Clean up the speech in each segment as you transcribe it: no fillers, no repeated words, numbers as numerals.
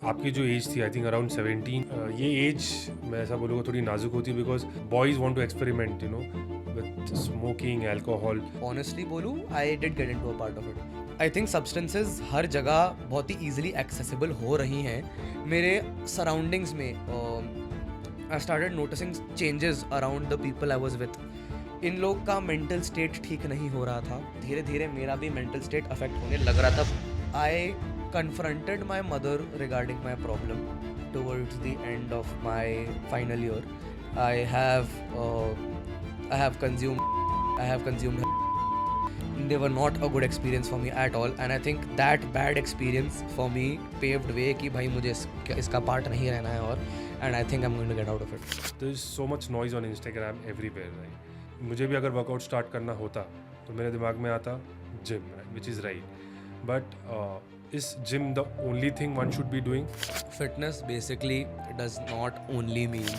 आपकी जो एज थी आई थिंक अराउंड 17, ये एज मैं ऐसा बोलूँगा थोड़ी नाजुक होती है because boys want to experiment with smoking alcohol. Honestly बोलूँ, I did get into a part of it. I think substances हर जगह बहुत ही ईजिली एक्सेसिबल हो रही हैं. मेरे सराउंडिंग्स में I started noticing changes around the people I was with. इन लोग का मेंटल स्टेट ठीक नहीं हो रहा था. धीरे धीरे मेरा भी मेंटल स्टेट अफेक्ट होने लग रहा था. आई confronted my mother regarding my problem towards the end of my final year. I have consumed. They were not a good experience for me at all, and I think that bad experience for me paved way कि भाई मुझे इसका part नहीं रहना है और and I think I'm going to get out of it. There is so much noise on Instagram everywhere, right? मुझे भी अगर वर्कआउट स्टार्ट करना होता तो मेरे दिमाग में आता gym, which is right. But is gym the only thing one should be doing? Fitness basically does not only mean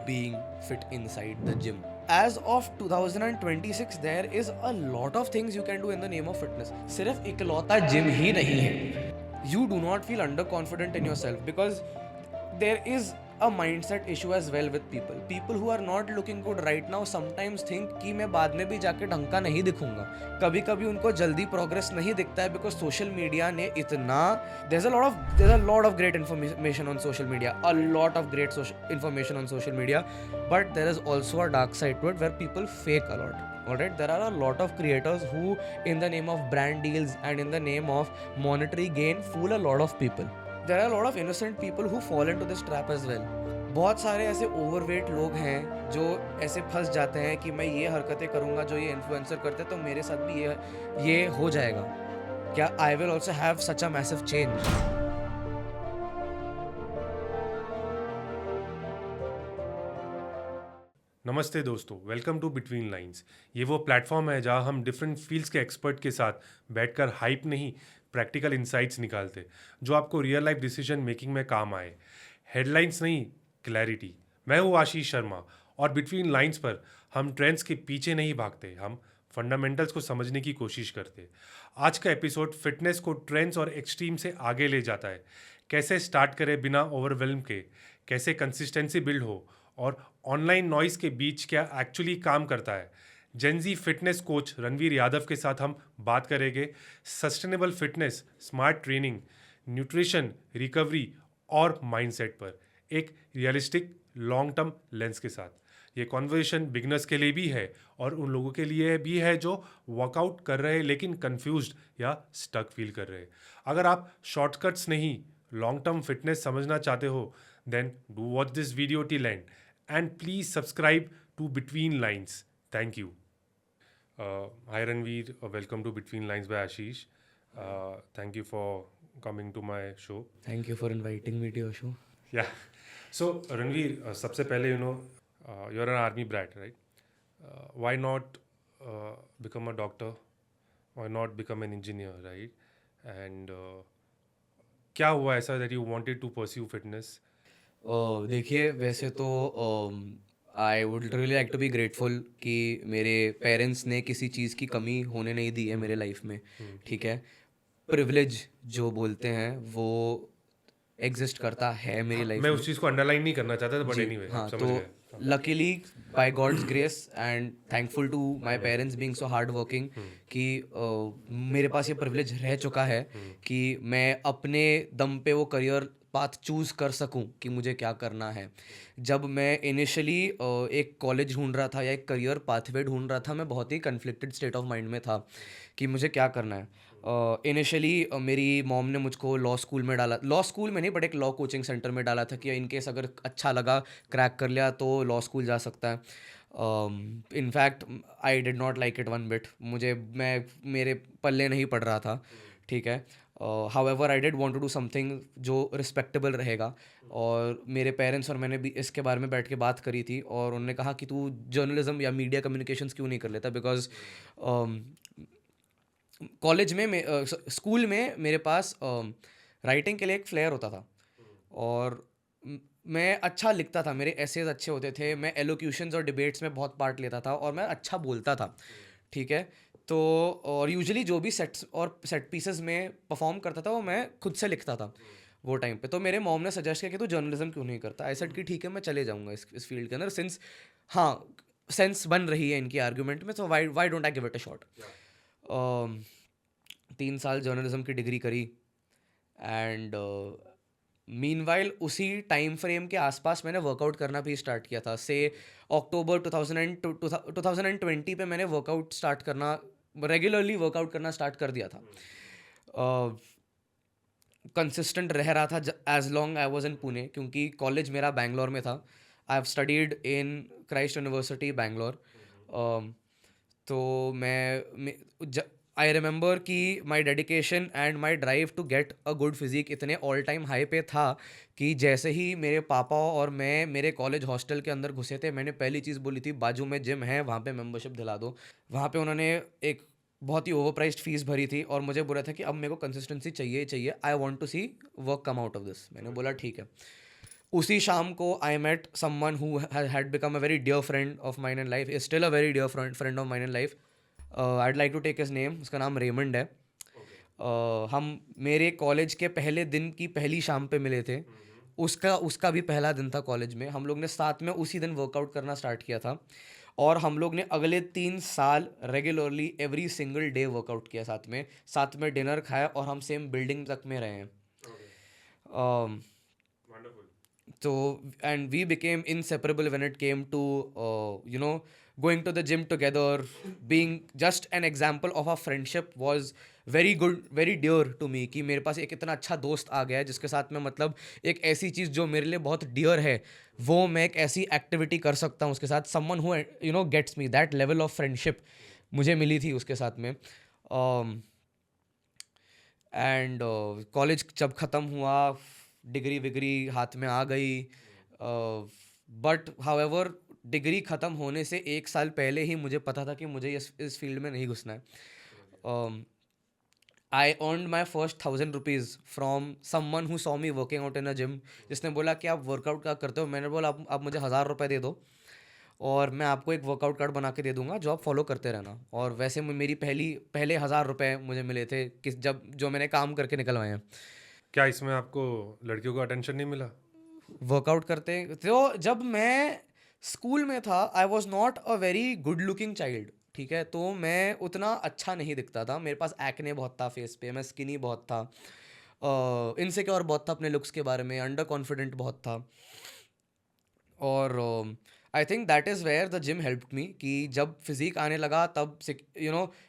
being fit inside the gym. As of 2026 there is a lot of things you can do in the name of fitness. सिर्फ इकलौता gym ही नहीं है. You do not feel underconfident in yourself because there is a mindset issue as well with people who are not looking good right now sometimes think कि मैं बाद में भी जाके ढंग का नहीं दिखूंगा. कभी कभी उनको जल्दी प्रोग्रेस नहीं दिखता है because सोशल मीडिया ने इतना there's a lot of great information on social media, a lot of great information on social media, but there is also a dark side to it where people fake a lot. Alright, there are a lot of creators who in the name of brand deals and in the name of monetary gain fool a lot of people. There are a lot of innocent people who fall into this trap as well. बहुत सारे ऐसे overweight लोग हैं जो ऐसे फंस जाते हैं कि मैं ये हरकतें करूँगा जो ये इन्फ्लुएंसर करते हैं तो मेरे साथ भी ये हो जाएगा. क्या I will also have such a massive change? नमस्ते दोस्तों, वेलकम टू बिटवीन लाइंस. ये वो प्लेटफॉर्म है जहाँ हम डिफरेंट फील्ड्स के एक्सपर्ट के साथ बैठकर हाइप नहीं, प्रैक्टिकल इंसाइट्स निकालते जो आपको रियल लाइफ डिसीजन मेकिंग में काम आए. हेडलाइंस नहीं, क्लैरिटी. मैं हूँ आशीष शर्मा और बिटवीन लाइंस पर हम ट्रेंड्स के पीछे नहीं भागते, हम फंडामेंटल्स को समझने की कोशिश करते. आज का एपिसोड फिटनेस को ट्रेंड्स और एक्सट्रीम से आगे ले जाता है. कैसे स्टार्ट करें बिना ओवरवेल्म के, कैसे कंसिस्टेंसी बिल्ड हो और ऑनलाइन नॉइस के बीच क्या एक्चुअली काम करता है. Gen Z fitness coach Ranveer Yadav के साथ हम बात करेंगे sustainable fitness, smart training, nutrition, recovery और माइंडसेट पर एक रियलिस्टिक लॉन्ग टर्म लेंस के साथ. ये कॉन्वर्सेशन बिगनर्स के लिए भी है और उन लोगों के लिए भी है जो वर्कआउट कर रहे हैं लेकिन कंफ्यूज्ड या स्टक फील कर रहे हैं. अगर आप शॉर्टकट्स नहीं, लॉन्ग टर्म फिटनेस समझना चाहते हो, then do watch this video till end and please subscribe to Between Lines. Thank you. Hi Ranveer, welcome to Between Lines by Ashish. Thank you for coming to my show. Thank you for inviting me to your show. Yeah. So Ranveer, सबसे पहले you're an army brat, right? Why not become a doctor? Why not become an engineer, right? And क्या हुआ ऐसा that you wanted to pursue fitness? देखिए, वैसे तो I would really like to be grateful कि मेरे पेरेंट्स ने किसी चीज़ की कमी होने नहीं दी है मेरे लाइफ में. ठीक है, प्रिविलेज जो बोलते हैं वो एग्जिस्ट करता है मेरी लाइफ मैं में. उस चीज़ को अंडरलाइन नहीं करना चाहता था, बट एनीवे हाँ, समझ तो गए. Luckily by God's grace and thankful to my parents being so hard working कि मेरे पास ये प्रिविलेज रह चुका है कि मैं अपने दम पे वो करियर पाथ चूज़ कर सकूं कि मुझे क्या करना है. जब मैं इनिशियली एक कॉलेज ढूंढ रहा था या एक करियर पाथवे ढूंढ रहा था, मैं बहुत ही कन्फ्लिक्टेड स्टेट ऑफ माइंड में था कि मुझे क्या करना है. इनिशियली मेरी मॉम ने मुझको लॉ स्कूल में डाला, लॉ स्कूल में नहीं बट एक लॉ कोचिंग सेंटर में डाला था कि इन केस अगर अच्छा लगा, क्रैक कर लिया तो लॉ स्कूल जा सकता है. In fact I did not like it one bit. मेरे पल्ले नहीं पड़ रहा था. ठीक है, however I did want to do something जो रिस्पेक्टेबल रहेगा. और मेरे पेरेंट्स और मैंने भी इसके बारे में बैठ के बात करी थी और उन्होंने कहा कि तू जर्नलिज्म या मीडिया कम्युनिकेशंस क्यों नहीं कर लेता. बिकॉज कॉलेज में स्कूल में मेरे पास राइटिंग के लिए एक फ्लेयर होता था और मैं अच्छा लिखता था, मेरे एसेज अच्छे होते थे, मैं एलोक्यूशंस और डिबेट्स में बहुत पार्ट लेता था और मैं अच्छा बोलता था. ठीक है, तो और यूजुअली जो भी सेट पीसेस में परफॉर्म करता था वो मैं खुद से लिखता था. वो टाइम पे। तो मेरे मॉम ने सजेस्ट किया कि तू जर्नलिज्म क्यों नहीं करता। आई सेड कि ठीक है मैं चले जाऊँगा इस फील्ड के अंदर, सिंस हाँ सेंस बन रही है इनकी आर्ग्यूमेंट में, तो why don't I give it a shot. 3 साल जर्नलिज्म की डिग्री करी, एंड मीनवाइल उसी टाइम फ्रेम के आसपास मैंने वर्कआउट करना भी स्टार्ट किया था। से अक्टूबर 2020 पे मैंने वर्कआउट स्टार्ट करना, रेगुलरली वर्कआउट करना स्टार्ट कर दिया था। कंसिस्टेंट रह रहा था as long I was in Pune, क्योंकि कॉलेज मेरा बैंगलोर में था। I have studied in Christ University Bangalore. तो मैं आई रिमेंबर कि my dedication and my drive to get a good physique इतने ऑल टाइम हाई पे था कि जैसे ही मेरे पापा और मैं मेरे कॉलेज हॉस्टल के अंदर घुसे थे, मैंने पहली चीज़ बोली थी, बाजू में जिम है वहाँ पे मेंबरशिप दिला दो। वहाँ पे उन्होंने एक बहुत ही ओवरप्राइज्ड फीस भरी थी और मुझे बोला था कि अब मेरे को कंसिस्टेंसी चाहिए ही चाहिए, I want to see work come out of this. मैंने बोला ठीक है। उसी शाम को I met someone who had become a very dear friend of mine in life, is still a very dear friend of mine in life. I'd like to take his name, उसका नाम Raymond है। हम मेरे college के पहले दिन की पहली शाम पे मिले थे। उसका उसका भी पहला दिन था कॉलेज में। हम लोग ने साथ में उसी दिन वर्कआउट करना स्टार्ट किया था, और हम लोग ने अगले 3 साल regularly every single day workout किया, साथ में डिनर खाया, और हम सेम बिल्डिंग तक में रहे हैं। So, and we became inseparable when it came to going to the gym together. Being just an example of our friendship was very good, very dear to me, कि मेरे पास एक इतना अच्छा दोस्त आ गया है जिसके साथ में मतलब एक ऐसी चीज़ जो मेरे लिए बहुत डियर है, वो मैं एक ऐसी एक्टिविटी कर सकता हूँ उसके साथ। Someone who gets me, that level of friendship मुझे मिली थी उसके साथ में। एंड कॉलेज जब ख़त्म हुआ, डिग्री विग्री हाथ में आ गई, बट हाउएवर डिग्री ख़त्म होने से 1 साल पहले ही मुझे पता था कि मुझे इस फील्ड में नहीं घुसना है। I earned my first 1,000 rupees from someone who saw me working out in a gym, जिसने बोला कि आप वर्कआउट क्या करते हो। मैंने बोला आप मुझे 1,000 रुपये दे दो और मैं आपको एक वर्कआउट कार्ड बना के दे दूंगा जो आप फॉलो करते रहना। और वैसे मेरी पहले 1,000 रुपये मुझे मिले थे जो मैंने काम करके निकलवाए हैं। क्या इसमें आपको लड़कियों का अटेंशन नहीं मिला? वर्कआउट करते तो जब मैं स्कूल में था, I was not a very good looking child, ठीक है। तो मैं उतना अच्छा नहीं दिखता था, मेरे पास एक्ने बहुत था फेस पे, मैं स्किनी बहुत था, इनसिक्योर बहुत था अपने लुक्स के बारे में, अंडर कॉन्फिडेंट बहुत था। और I think that is where the gym helped me, कि जब फिजिक आने लगा तब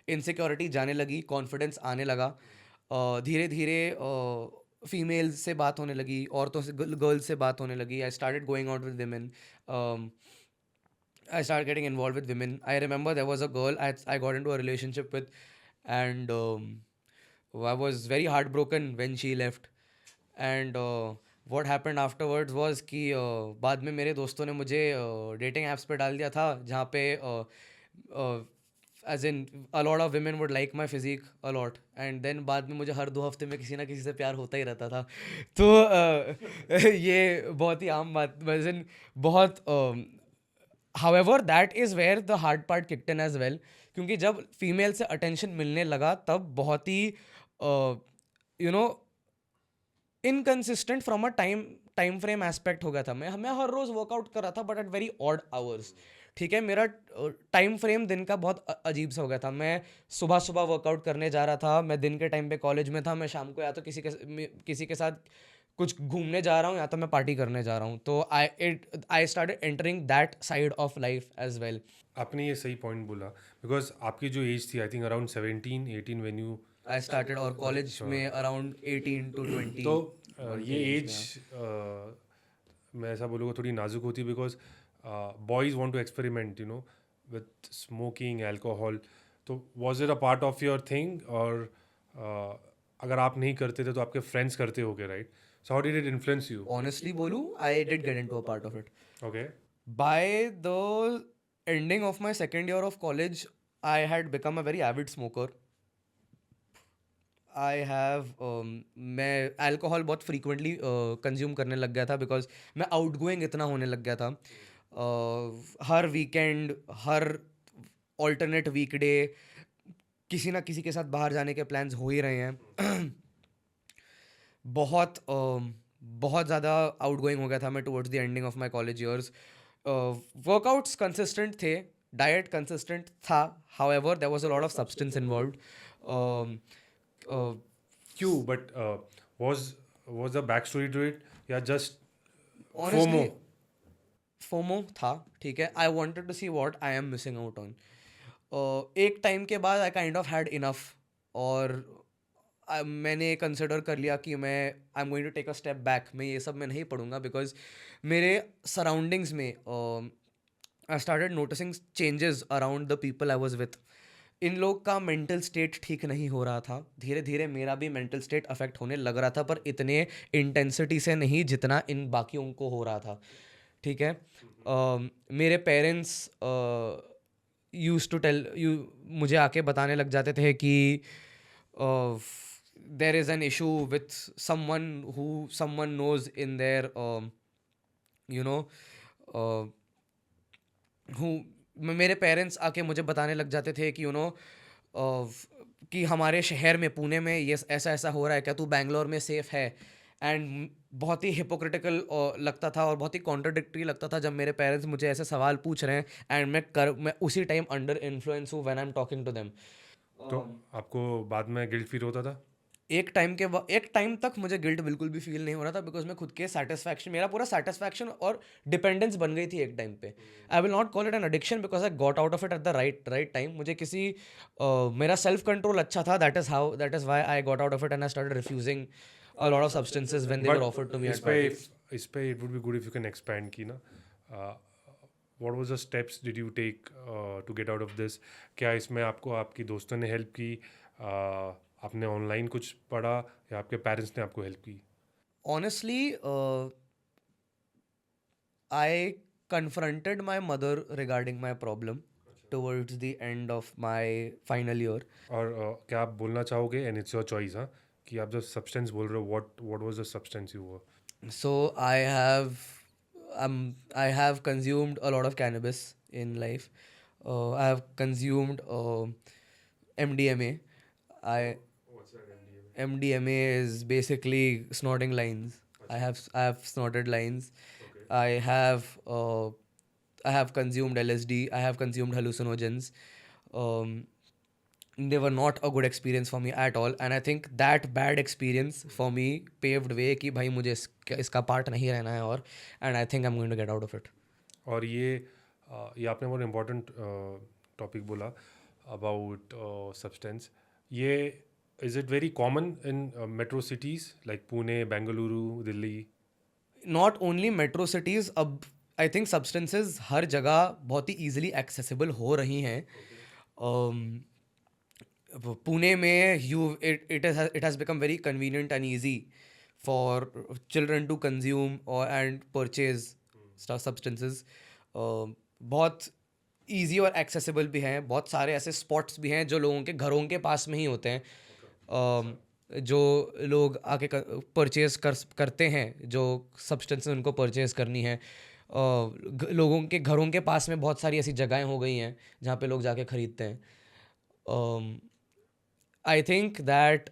इनसिक्योरिटी जाने लगी, कॉन्फिडेंस आने लगा। धीरे धीरे फीमेल्स से बात होने लगी, औरतों से, गर्ल्स से बात होने लगी। I started going out with women, I started getting involved with women. I remember there was a girl I got into a relationship with, and I was very heartbroken when she left. And what happened afterwards was कि बाद में मेरे दोस्तों ने मुझे dating apps पे डाल दिया था, जहाँ पे as in a lot of women would like my physique a lot, and then बाद में मुझे हर 2 हफ्ते में किसी ना किसी से प्यार होता ही रहता था। तो ये बहुत ही आम बात, एज इन बहुत however that is where the hard part kicked in as well, क्योंकि जब फीमेल से अटेंशन मिलने लगा तब बहुत ही you know inconsistent from a time frame aspect हो गया था। मैं हर रोज़ वर्कआउट कर रहा था, but at very odd hours, ठीक है। मेरा टाइम फ्रेम दिन का बहुत अजीब सा हो गया था। मैं सुबह सुबह वर्कआउट करने जा रहा था, मैं दिन के टाइम पे कॉलेज में था, मैं शाम को या तो किसी के साथ कुछ घूमने जा रहा हूँ या तो मैं पार्टी करने जा रहा हूँ। तो I started entering that side of life as well. आपने ये सही पॉइंट बोला, बिकॉज आपकी जो एज थी, I think around 17-18 when you I started, और कॉलेज में अराउंड 18 to 20। तो ये एज मैं ऐसा बोलूँगा थोड़ी नाजुक होती है, because boys want to experiment with smoking, alcohol. तो was it a part of your thing, और अगर आप नहीं करते थे तो आपके फ्रेंड्स करते होगे, right? So how did it influence you? Honestly बोलूँ, I did get into a part of it. Okay. By the ending of my second year of college, I had become a very avid smoker. मैं alcohol बहुत frequently consume करने लग गया था, because मैं outgoing इतना होने लग गया था। हर वीकेंड, हर ऑल्टरनेट वीकडे किसी ना किसी के साथ बाहर जाने के प्लान्स हो ही रहे हैं। बहुत ज़्यादा आउटगोइंग हो गया था मैं towards the ending of my college years. Workouts consistent थे, डाइट कंसिस्टेंट था, however there was a lot of substance involved. क्यों? But was the back story to it, या जस्ट फोमो? ऑनेस्टली फोमो था, ठीक है. I wanted to see what I am missing out on. एक time के बाद I kind of had enough, और मैंने कंसिडर कर लिया कि मैं I am going to take a step back. मैं ये सब में नहीं पढ़ूंगा बिकॉज मेरे सराउंडिंग्स में I started noticing changes around the people I was with. इन लोग का मेंटल स्टेट ठीक नहीं हो रहा था. धीरे धीरे मेरा भी मेंटल स्टेट अफेक्ट होने लग रहा था, पर इतने इंटेंसिटी से नहीं जितना इन बाकियों को हो रहा था, ठीक है. मेरे parents use to tell you, मुझे आके बताने लग जाते थे कि there is an issue with someone knows in there, you know, hmm. मेरे पेरेंट्स आके मुझे बताने लग जाते थे कि कि हमारे शहर में, पुणे में ये ऐसा ऐसा हो रहा है, क्या तू बैंगलोर में सेफ है. एंड बहुत ही हिपोक्रिटिकल लगता था और बहुत ही कॉन्ट्राडिक्टरी लगता था जब मेरे पेरेंट्स मुझे ऐसे सवाल पूछ रहे हैं एंड मैं उसी टाइम अंडर इन्फ्लुएंस हूँ when I am talking to them. तो आपको बाद में गिल्ट फील होता था? एक टाइम तक मुझे गिल्ट बिल्कुल भी फील नहीं हो रहा था, बिकॉज मैं खुद के सेटिस्फैक्शन, मेरा पूरा सेटिस्फैक्शन और डिपेंडेंस बन गई थी एक टाइम पे. आई will not call it an addiction because I got out of it at the right time. मुझे मेरा सेल्फ कंट्रोल अच्छा था. That is why I got out of it and I started refusing a lot of substances when they were but offered to me इस at पे parties. इस पे it would be good if you can expand की ना, what was the steps did you take to get out of this? क्या इसमें आपको आपकी दोस्तों ने हेल्प की, आपने ऑनलाइन कुछ पढ़ा, या आपके पेरेंट्स ने आपको हेल्प की? Honestly, I confronted my mother regarding my problem towards the end of my final year. और क्या आप बोलना चाहोगे, एंड इट्स योर चॉइस, हाँ, कि आप जब सब्सटेंस बोल रहे हो, what was the substance you? So I have consumed a lot of cannabis in life. I have consumed MDMA. I MDMA is basically snorting lines. I have snorted lines. I have uh, I have consumed LSD. I have consumed hallucinogens. Um, they were not a good experience for me at all, and I think that bad experience for me paved way कि भाई मुझे इसका part नहीं रहना है, और and I think I'm going to get out of it. और ये आपने बहुत इम्पोर्टेंट टॉपिक बोला अबाउट सब्सटेंस. ये is it very common in metro cities like Pune, Bengaluru, Delhi? Not only metro cities, अब I think substances हर जगह बहुत ही easily accessible हो रही हैं. पुणे में it has become very convenient and easy for children to consume and purchase substances. बहुत easy और accessible भी हैं. बहुत सारे ऐसे spots भी हैं जो लोगों के घरों के पास में ही होते हैं, जो लोग आके परचेज करते हैं, जो सब्सटेंसेस उनको परचेज करनी है. लोगों के घरों के पास में बहुत सारी ऐसी जगहें हो गई हैं जहाँ पे लोग जाके ख़रीदते हैं. आई थिंक दैट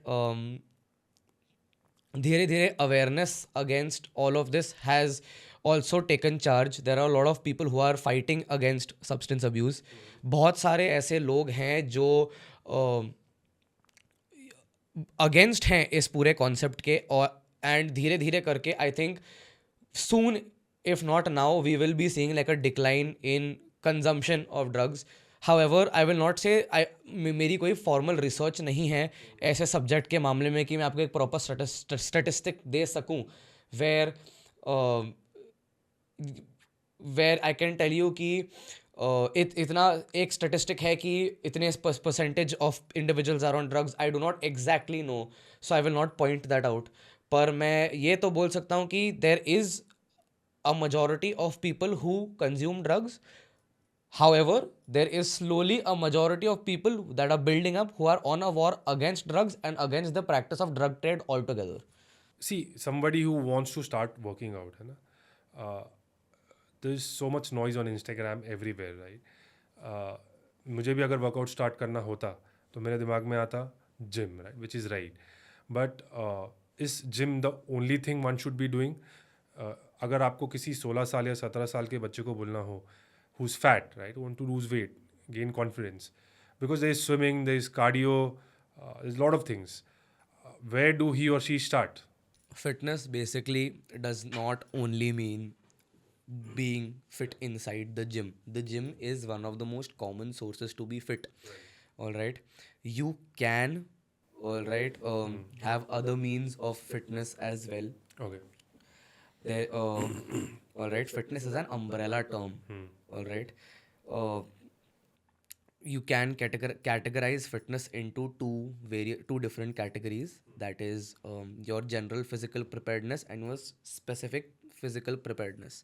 धीरे धीरे awareness against all of this has also taken charge. There are a lot of people who are fighting against substance abuse. बहुत सारे ऐसे लोग हैं जो अगेंस्ट हैं इस पूरे कॉन्सेप्ट के, और एंड धीरे धीरे करके I think soon, if not now, we will be seeing like a decline in consumption of drugs. However I will not say, मेरी कोई फॉर्मल रिसर्च नहीं है ऐसे सब्जेक्ट के मामले में कि मैं आपको एक प्रॉपर स्टेटिस्टिक दे सकूं where I can tell you कि इतना एक स्टेटिस्टिक है कि इतने percentage of individuals are on drugs. I do not exactly know, so I will not point that out. पर मैं ये तो बोल सकता हूँ कि there is a majority of people who consume drugs. However, there is slowly a majority of people that are building up who are on a war against drugs and against the practice of drug trade altogether. See, somebody who wants to start working out, है ना, there's so much noise on Instagram everywhere, right? मुझे भी अगर workout start करना होता तो मेरे दिमाग में आता gym, right, which is right. But is gym the only thing one should be doing? अगर आपको किसी 16 साल या 17 साल के बच्चे को बोलना हो who is fat, right, want to lose weight, gain confidence, because there is swimming, there is cardio, there's a lot of things. Where do he or she start? Fitness basically does not only mean being fit inside the gym. The gym is one of the most common sources to be fit. All right. You can, all right, have other means of fitness as well. Okay. There, all right. Fitness is an umbrella term. All right. Uh, you can categorize fitness into two different categories. That is your general physical preparedness and your specific physical preparedness.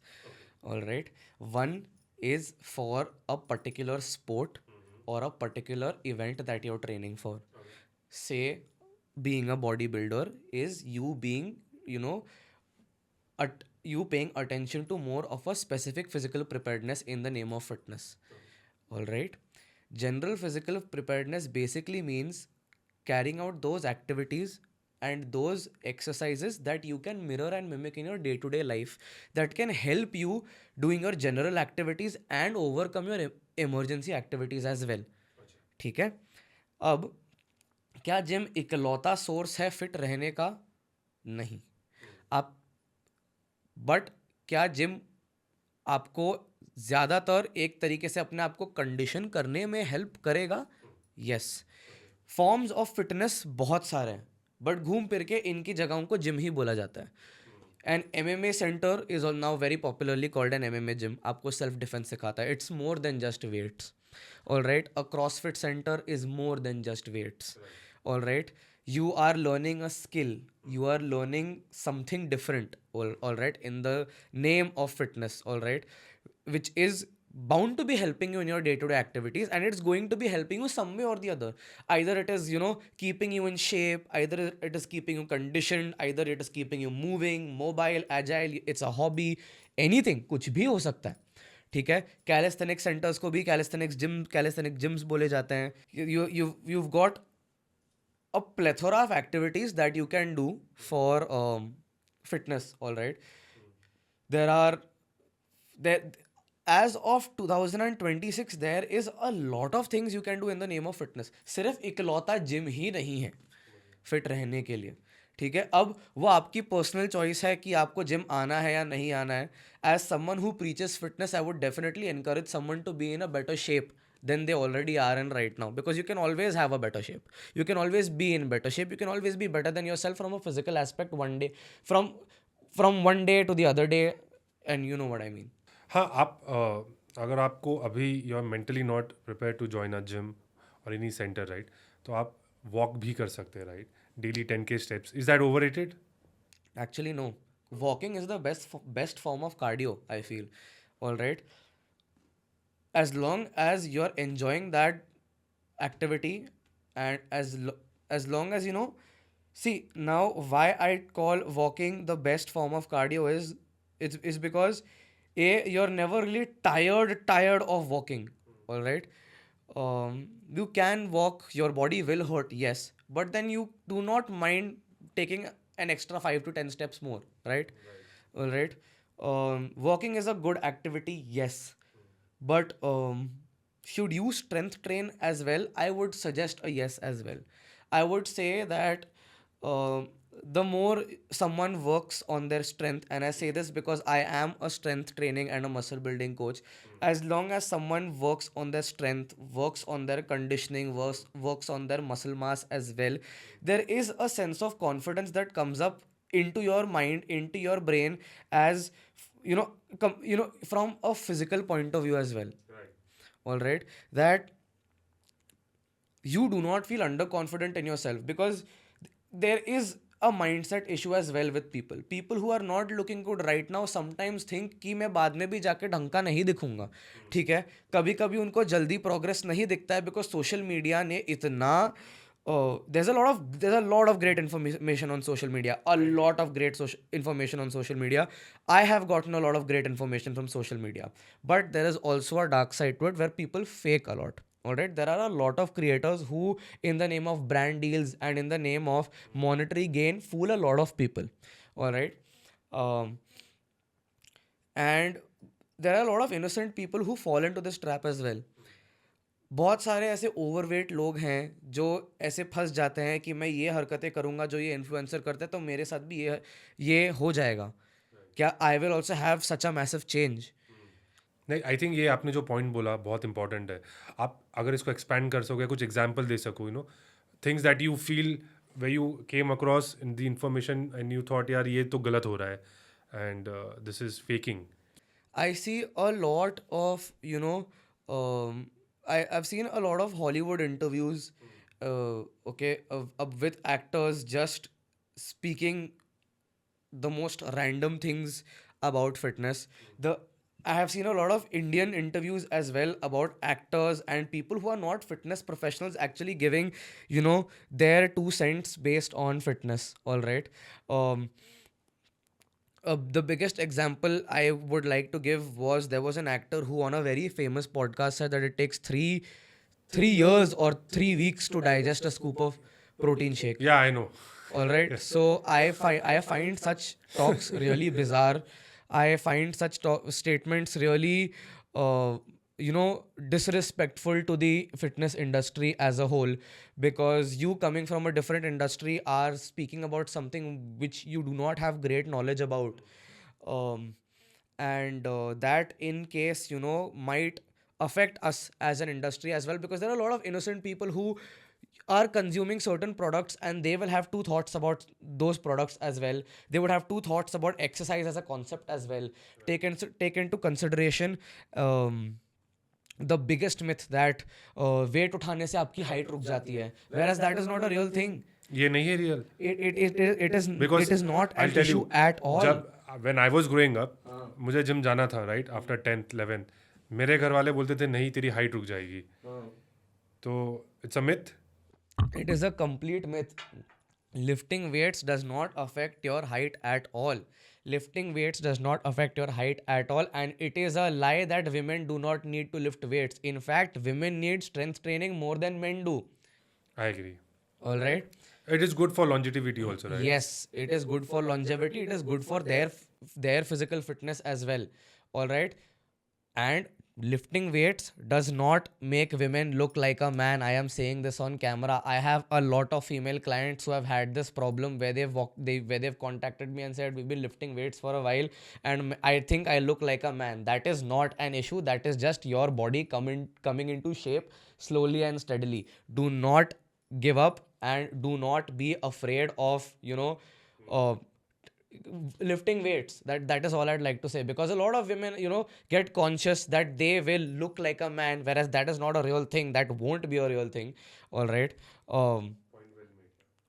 All right. One is for a particular sport or a particular event that you're training for. Say, being a bodybuilder is you being, you paying attention to more of a specific physical preparedness in the name of fitness. All right. General physical preparedness basically means carrying out those activities and those exercises that you can mirror and mimic in your day-to-day life that can help you doing your general activities and overcome your emergency activities as well. ठीक है. अब क्या gym इकलौता source है fit रहने का? नहीं. आप बट क्या जिम आपको ज़्यादातर एक तरीके से अपने आप को कंडीशन करने में हेल्प करेगा? यस. फॉर्म्स ऑफ फिटनेस बहुत सारे हैं बट घूम फिर के इनकी जगहों को जिम ही बोला जाता है. And MMA centre is all now very popularly called an MMA gym. आपको सेल्फ डिफेंस सिखाता है. It's more than just weights. All right. A CrossFit centre is more than just weights. All right. You are learning a skill, you are learning something different, all right, in the name of fitness, all right, which is bound to be helping you in your day-to-day activities, and it's going to be helping you some way or the other. Either it is keeping you in shape, either it is keeping you conditioned, either it is keeping you moving, mobile, agile, it's a hobby, anything, कुछ भी हो सकता है. ठीक है. Calisthenic centres को भी calisthenic gyms बोले जाते हैं. You've got a plethora of activities that you can do for fitness. All right. There as of 2026 there is a lot of things you can do in the name of fitness. सिर्फ इकलौता gym ही नहीं है fit रहने के लिए. ठीक है. अब वो आपकी पर्सनल चॉइस है कि आपको जिम आना है या नहीं आना है. As someone who preaches fitness I would definitely encourage someone to be in a better shape than they already are in right now, because you can always have a better shape, you can always be in better shape, you can always be better than yourself from a physical aspect one day, from one day to the other day, and you know what I mean. हाँ, आप अगर आपको अभी you are mentally not prepare to join a gym और any centre, right, तो आप walk भी कर सकते हैं, right, daily 10K steps. Is that overrated? Actually no. Walking is the best form of cardio, I feel. All right. As long as you're enjoying that activity, and as long as see, now why I call walking the best form of cardio is because you're never really tired of walking. All right. You can walk, your body will hurt, yes, but then you do not mind taking an extra 5 to 10 steps more, right? All right. Walking is a good activity, yes. But should you strength train as well? I would suggest a yes as well. I would say that the more someone works on their strength, and I say this because I am a strength training and a muscle building coach, as long as someone works on their strength, works on their conditioning, works on their muscle mass as well, there is a sense of confidence that comes up into your mind, into your brain, as from a physical point of view as well. Right. All right. That you do not feel underconfident in yourself, because there is a mindset issue as well with people who are not looking good right now sometimes think कि मैं बाद में भी जाके ढंग का नहीं दिखूंगा. ठीक है. कभी कभी उनको जल्दी प्रोग्रेस नहीं दिखता है because सोशल मीडिया ने इतना there's a lot of great information on social media, a lot of great information on social media. I have gotten a lot of great information from social media, but there is also a dark side to it where people fake a lot. All right, there are a lot of creators who, in the name of brand deals and in the name of monetary gain, fool a lot of people. All right, um, and there are a lot of innocent people who fall into this trap as well. बहुत सारे ऐसे overweight लोग हैं जो ऐसे फंस जाते हैं कि मैं ये हरकतें करूंगा जो ये इन्फ्लुएंसर करते हैं तो मेरे साथ भी ये हो जाएगा क्या I will also have such a massive change. नहीं, आई थिंक ये आपने जो पॉइंट बोला बहुत इंपॉर्टेंट है. आप अगर इसको एक्सपैंड कर सकोगे, कुछ एग्जांपल दे सको, things that you feel way you came across in the information and you thought यार ये तो गलत हो रहा है and this is faking. I see a lot of, I've seen a lot of Hollywood interviews, okay, with actors just speaking the most random things about fitness. I have seen a lot of Indian interviews as well about actors and people who are not fitness professionals actually giving, their 2 cents based on fitness. All right. The biggest example I would like to give was there was an actor who on a very famous podcast said that it takes three years or 3 weeks to digest a scoop of protein shake. Yeah, I know. All right. So I find such talks really bizarre. I find such statements really disrespectful to the fitness industry as a whole, because you coming from a different industry are speaking about something which you do not have great knowledge about. um, and that in case might affect us as an industry as well, because there are a lot of innocent people who are consuming certain products and they will have two thoughts about those products as well. They would have two thoughts about exercise as a concept as well. Take into consideration the biggest myth that weight उठाने से आपकी height रुक जाती है, whereas that is not a real thing. ये नहीं है real. It is not an issue at all. जब when I was growing up, मुझे जिम जाना था राइट आफ्टर 10th 11th. मेरे घर वाले बोलते थे नहीं तेरी हाइट रुक जाएगी. तो it's a myth. It is a complete myth. Lifting weights does not affect your height at all. Lifting weights does not affect your height at all, and it is a lie that women do not need to lift weights. In fact, women need strength training more than men do. I agree. All right. It is good for longevity also, right? Yes, it is good for longevity. It is good for their physical fitness as well. All right. And lifting weights does not make women look like a man. I am saying this on camera. I have a lot of female clients who have had this problem where they've contacted me and said we've been lifting weights for a while and I think I look like a man. That is not an issue. That is just your body coming into shape slowly and steadily. Do not give up and do not be afraid of lifting weights. That is all I'd like to say, because a lot of women get conscious that they will look like a man, whereas that is not a real thing. That won't be a real thing. All right. All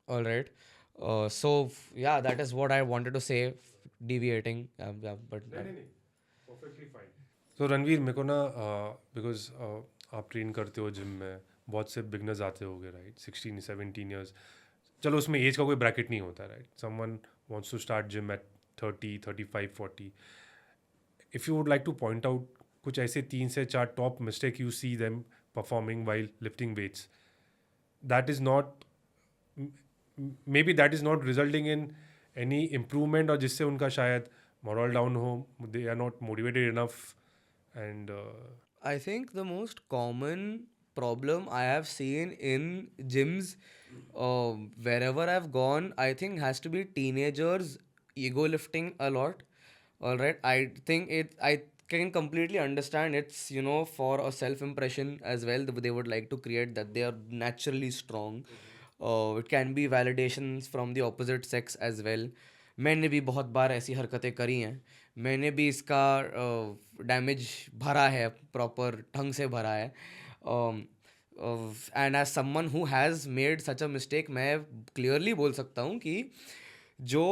right. Yeah, that is what I wanted to say, deviating, yeah, but नहीं perfectly fine. तो रणवीर मेरे को ना because आप train करते हो gym में, बहुत से बिगनर्स आते होंगे राइट, 16 17 ईयर्स. चलो उसमें एज का कोई ब्रैकेट नहीं होता right. Someone wants to start gym at 30 35 40. If you would like to point out कुछ ऐसे 3 से 4 top mistake you see them performing while lifting weights, that is not maybe that is not resulting in any improvement, और जिससे उनका शायद morale down हो, they are not motivated enough and I think the most common problem I have seen in gyms, wherever I've gone, I think has to be teenagers ego lifting a lot. All right. I can completely understand it's for a self impression as well. They would like to create that they are naturally strong. It can be validations from the opposite sex as well. मैंने भी बहुत बार ऐसी हरकतें करी हैं. मैंने भी इसका डैमेज भरा है, प्रॉपर ढंग से भरा है. And as someone who has made such a mistake, मैं क्लियरली बोल सकता हूँ कि जो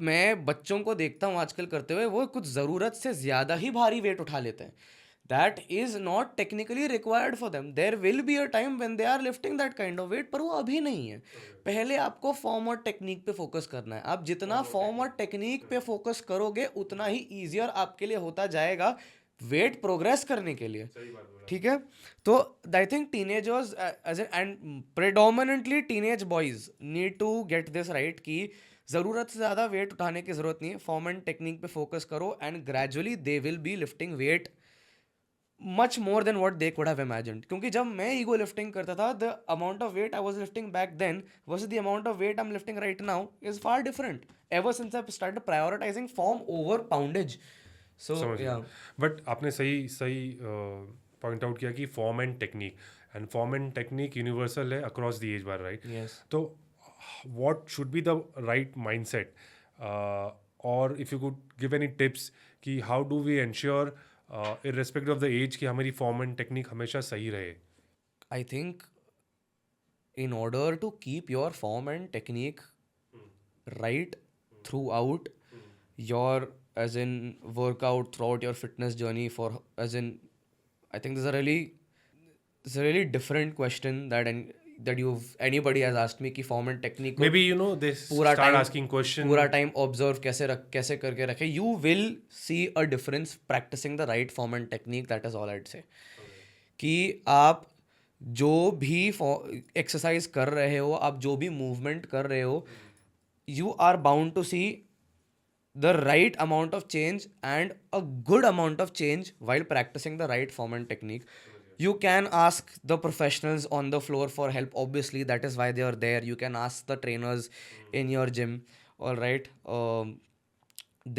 मैं बच्चों को देखता हूँ आजकल करते हुए, वो कुछ ज़रूरत से ज़्यादा ही भारी वेट उठा लेते हैं. That is not technically required for them. There will be a time when they are lifting that kind of weight, पर वो अभी नहीं है. पहले आपको फॉर्म और टेक्निक पे फोकस करना है. आप जितना फॉर्म और टेक्निक पे फोकस करोगे उतना ही ईजियर आपके लिए होता जाएगा वेट प्रोग्रेस करने के लिए, सही बात बोला। ठीक है. तो I think teenagers age and predominantly teenage boys need to get this right कि ज़रूरत से ज़्यादा वेट उठाने की ज़रूरत नहीं है. फॉर्म एंड टेक्निक पे फोकस करो and gradually they will be lifting weight much more than what they could have imagined. क्योंकि जब मैं ईगो लिफ्टिंग करता था, the amount of weight I was lifting back then versus the amount of weight I am lifting right now is far different ever since I started prioritising form over poundage. So समझ या गया। But आपने सही सही point out किया कि form and technique universal है across the age bar, right? Yes. तो what should be the right mindset, और if you could give any tips कि how do we ensure irrespective of the age कि हमारी form and technique हमेशा सही रहे? I think in order to keep your form and technique right throughout your as in workout throughout your fitness journey for as in I think this is a really different question that you've anybody has asked me कि form and technique को Maybe you know they पूरा start time asking question. पूरा time observe कैसे करके रखे. You will see a difference practising the right form and technique. That is all I'd say कि आप जो भी एक्सरसाइज कर रहे हो, आप जो भी मूवमेंट कर रहे हो, you are bound to see the right amount of change and a good amount of change while practicing the right form and technique. You can ask the professionals on the floor for help. Obviously, that is why they are there. You can ask the trainers in your gym. All right.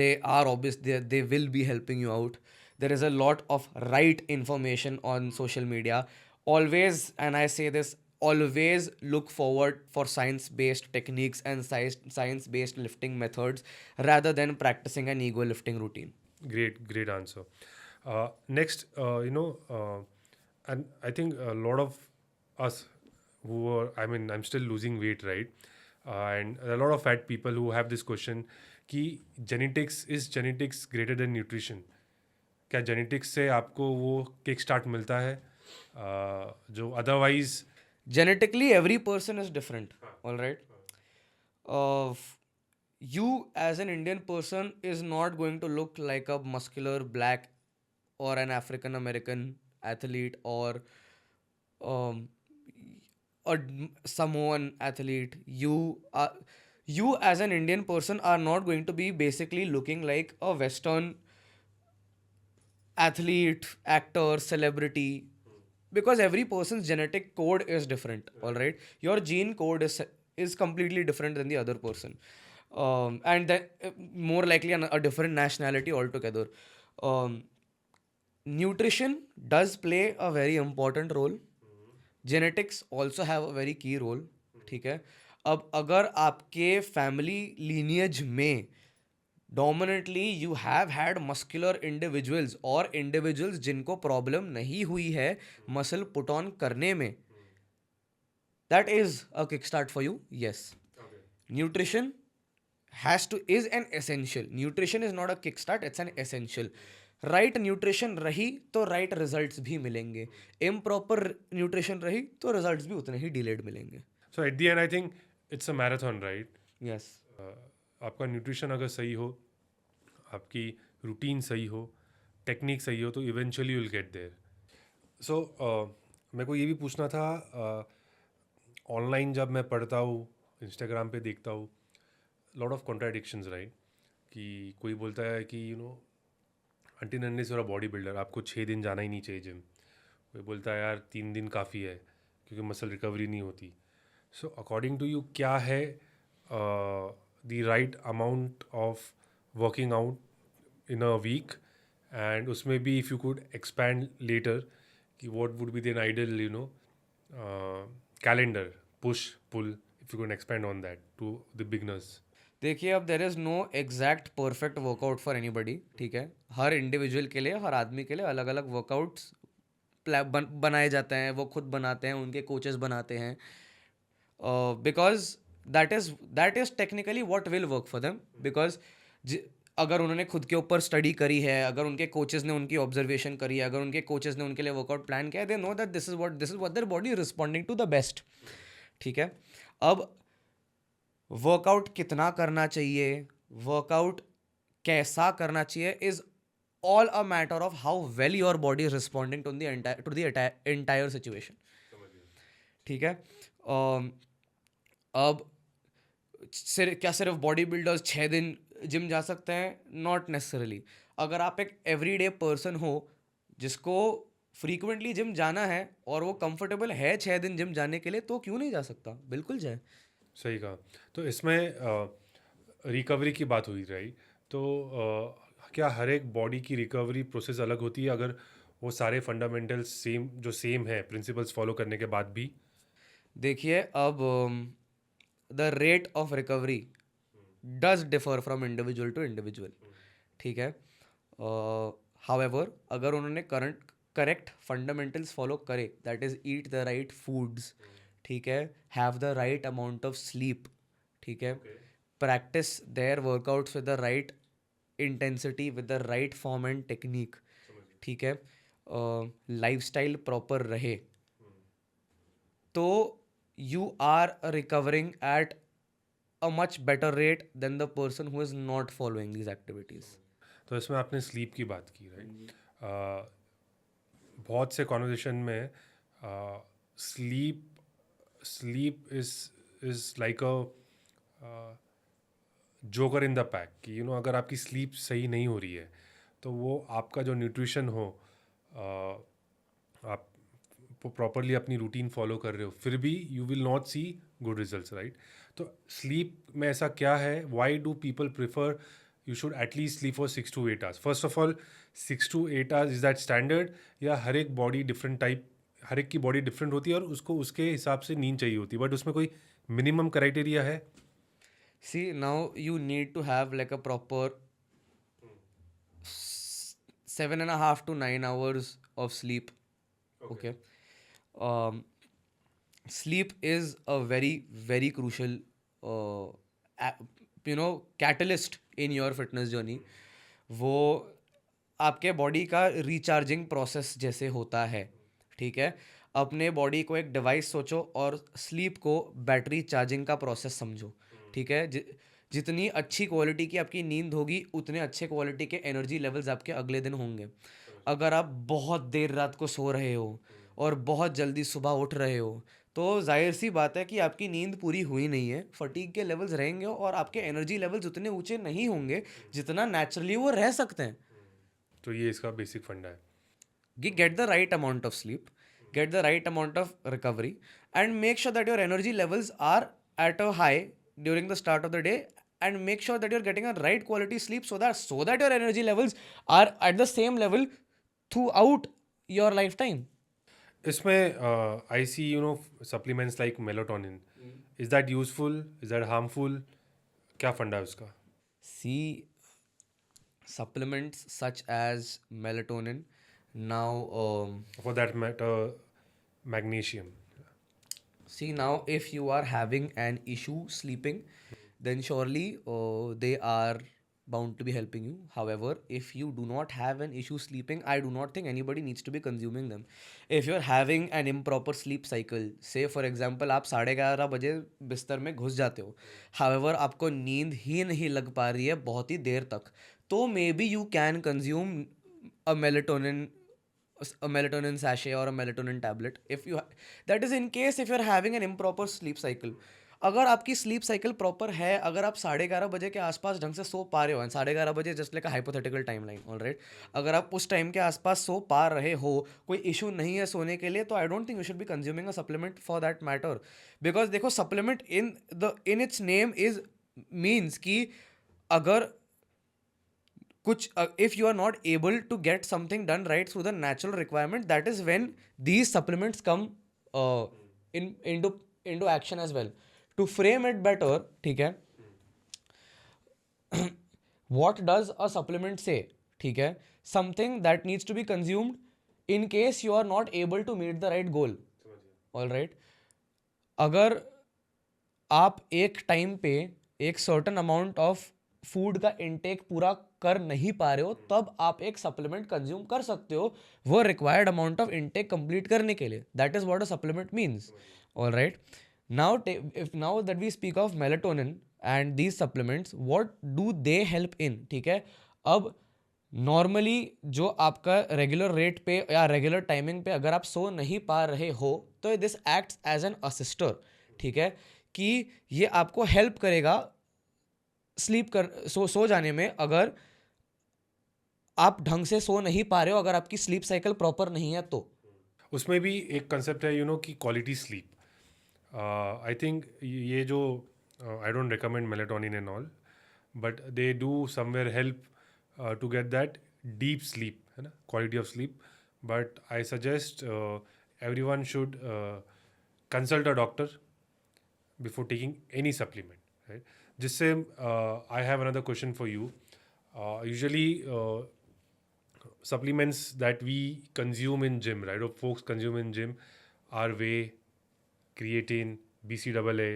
They are obvious. They will be helping you out. There is a lot of right information on social media. Always, and I say this, always look forward for science-based techniques and science-based lifting methods rather than practicing an ego lifting routine. Great answer. Next, and I think a lot of us who are, I mean, I'm still losing weight, right? And a lot of fat people who have this question कि genetics greater than nutrition? क्या genetics से आपको वो kick start मिलता है जो otherwise? Genetically, every person is different. All right. You as an Indian person is not going to look like a muscular black or an African American athlete or um, a Samoan athlete. You as an Indian person are not going to be basically looking like a Western athlete, actor, celebrity, because every person's genetic code is different. All right, your gene code is completely different than the other person, and then more likely a different nationality altogether. Nutrition does play a very important role. Genetics also have a very key role. ठीक है. अब अगर आपके family lineage में dominantly you have had muscular individuals और individuals जिनको problem नहीं हुई है मसल पुट ऑन करने में, that is a kick start for you. Yes, nutrition has two is an essential. Nutrition is not a kick start, it's an essential. Right nutrition रही तो right results भी मिलेंगे. Improper nutrition रही तो results भी उतने ही डिलेड मिलेंगे. So at the end I think it's a marathon, right? Yes. आपका न्यूट्रिशन अगर सही हो, आपकी रूटीन सही हो, टेक्निक सही हो, तो इवेंचुअली विल गेट देयर. सो मेरे को ये भी पूछना था, ऑनलाइन जब मैं पढ़ता हूँ, इंस्टाग्राम पे देखता हूँ, लॉट ऑफ कॉन्ट्राडिक्शंस, राइट? कि कोई बोलता है कि until unless you are a body builder आपको 6 दिन जाना ही नहीं चाहिए जिम. कोई बोलता है यार 3 दिन काफ़ी है क्योंकि मसल रिकवरी नहीं होती. सो अकॉर्डिंग टू यू क्या है the right amount of working out in a week, and उसमें भी if you could expand later कि what would be the ideal calendar push pull, if you could expand on that to the beginners. देखिए, अब there is no exact perfect workout for anybody. ठीक है, हर individual के लिए, हर आदमी के लिए अलग अलग वर्कआउट्स बनाए जाते हैं. वो खुद बनाते हैं, उनके कोचेस बनाते हैं, because that is technically what will work for them. Because अगर उन्होंने खुद के ऊपर स्टडी करी है, अगर उनके कोचेस ने उनकी ऑब्जर्वेशन करी है, अगर उनके कोचेस ने उनके लिए वर्कआउट प्लान किया है, they know that this is what their body is responding to the best. ठीक है. अब वर्कआउट कितना करना चाहिए, वर्कआउट कैसा करना चाहिए, is all a matter of how well your body is responding to the entire situation. ठीक है. अब क्या सिर्फ बॉडी बिल्डर्स 6 दिन जिम जा सकते हैं? Not necessarily. अगर आप एक एवरीडे पर्सन हो जिसको फ्रीक्वेंटली जिम जाना है और वो कंफर्टेबल है 6 दिन जिम जाने के लिए, तो क्यों नहीं जा सकता? बिल्कुल जाए. सही कहा. तो इसमें रिकवरी की बात हुई रही, तो क्या हर एक बॉडी की रिकवरी प्रोसेस अलग होती है अगर वो सारे फंडामेंटल्स सेम है प्रिंसिपल्स फॉलो करने के बाद भी? देखिए, अब the rate of recovery does differ from individual to individual. ठीक है. हाउएवर अगर उन्होंने करेक्ट फंडामेंटल्स फॉलो करे, that is eat the right foods, ठीक है, have the right amount of sleep, ठीक है, practice their workouts with the right intensity, with the right form and technique, ठीक है, लाइफस्टाइल प्रॉपर रहे, तो you are recovering at a much better rate than the person who is not following these activities. तो इसमें आपने sleep की बात की, राइट? बहुत से कॉन्वर्जेशन में sleep is like a joker in the pack कि अगर आपकी स्लीप सही नहीं हो रही है तो वो आपका जो न्यूट्रिशन हो, आप प्रॉपरली अपनी रूटीन फॉलो कर रहे हो, फिर भी you will not see good results, right? तो स्लीप में ऐसा क्या है? Why do people prefer you should at least sleep for 6 to 8 hours? First of all, 6 to 8 hours is that standard, या हर एक की बॉडी डिफरेंट होती है और उसको उसके हिसाब से नींद चाहिए होती है, बट उसमें कोई मिनिमम क्राइटेरिया है? See, now you need to have like a proper 7.5 to 9 hours of sleep. Okay. Sleep is a very, very crucial, catalyst in your fitness journey. वो आपके बॉडी का रिचार्जिंग प्रोसेस जैसे होता है, ठीक है. अपने बॉडी को एक डिवाइस सोचो और स्लीप को बैटरी चार्जिंग का प्रोसेस समझो, ठीक है. जितनी अच्छी क्वालिटी की आपकी नींद होगी, उतने अच्छे क्वालिटी के एनर्जी लेवल्स आपके अगले दिन होंगे. अगर आप बहुत देर रात को सो रहे हो और बहुत जल्दी सुबह उठ रहे हो, तो जाहिर सी बात है कि आपकी नींद पूरी हुई नहीं है, फटीग के लेवल्स रहेंगे और आपके एनर्जी लेवल्स उतने ऊंचे नहीं होंगे जितना नेचुरली वो रह सकते हैं. तो ये इसका बेसिक फंडा है. Get the right amount of sleep, get the right amount of recovery, and make sure that your energy levels are at a high during the start of the day, and make sure that you're getting a right quality sleep so that your energy levels are at the same level throughout your lifetime. इसमें I see supplements like melatonin. Is that useful? Is that harmful? क्या फंडा है उसका? See, supplements such as melatonin, now for that matter magnesium. see, now if you are having an issue sleeping, then surely they are bound to be helping you. However, if you do not have an issue sleeping, I do not think anybody needs to be consuming them. If you're having an improper sleep cycle, say for example आप 11:30 बजे बिस्तर में घुस जाते हो, however आपको नींद ही नहीं लग पा रही है बहुत ही देर तक, तो maybe you can consume a melatonin sachet or a melatonin tablet. That is in case if you're having an improper sleep cycle. अगर आपकी स्लीप साइकिल प्रॉपर है, अगर आप 11:30 बजे के आसपास ढंग से सो पा रहे हो, 11:30 बजे just like a hypothetical time line, alright, अगर आप उस टाइम के आसपास सो पा रहे हो, कोई इशू नहीं है सोने के लिए, तो I don't think you should be consuming a supplement for that matter. Because देखो, supplement in its name is means कि अगर कुछ if you are not able to get something done right through the natural requirement, that is when these supplements come into action as well. To frame it better, ठीक है, what does a supplement say? ठीक है, something that needs to be consumed in case you are not able to meet the right goal. All right. अगर आप एक time पे एक certain amount of food का इनटेक पूरा कर नहीं पा रहे हो, तब आप एक सप्लीमेंट कंज्यूम कर सकते हो वो required amount of intake complete करने के लिए. That is what a supplement means. All right. Now that we speak of melatonin and these supplements, what do they help in? ठीक है, अब नॉर्मली जो आपका रेगुलर रेट पे या रेगुलर टाइमिंग पे अगर आप सो नहीं पा रहे हो तो दिस एक्ट्स एज एन असिस्टर, ठीक है, कि ये आपको हेल्प करेगा सो जाने में। अगर आप ढंग से सो नहीं पा रहे हो, अगर आपकी स्लीप साइकिल प्रॉपर नहीं है तो। उसमें भी एक कंसेप्ट है कि क्वालिटी स्लीप। आई थिंक ये जो I don't recommend melatonin and all, but they do somewhere help to get that deep sleep, है ना, quality of sleep. But I suggest everyone should consult a doctor before taking any supplement, right? जिससे I have another question for you. Usually supplements that we consume in gym, right, or folks consume in gym are whey, creatine, BCAA,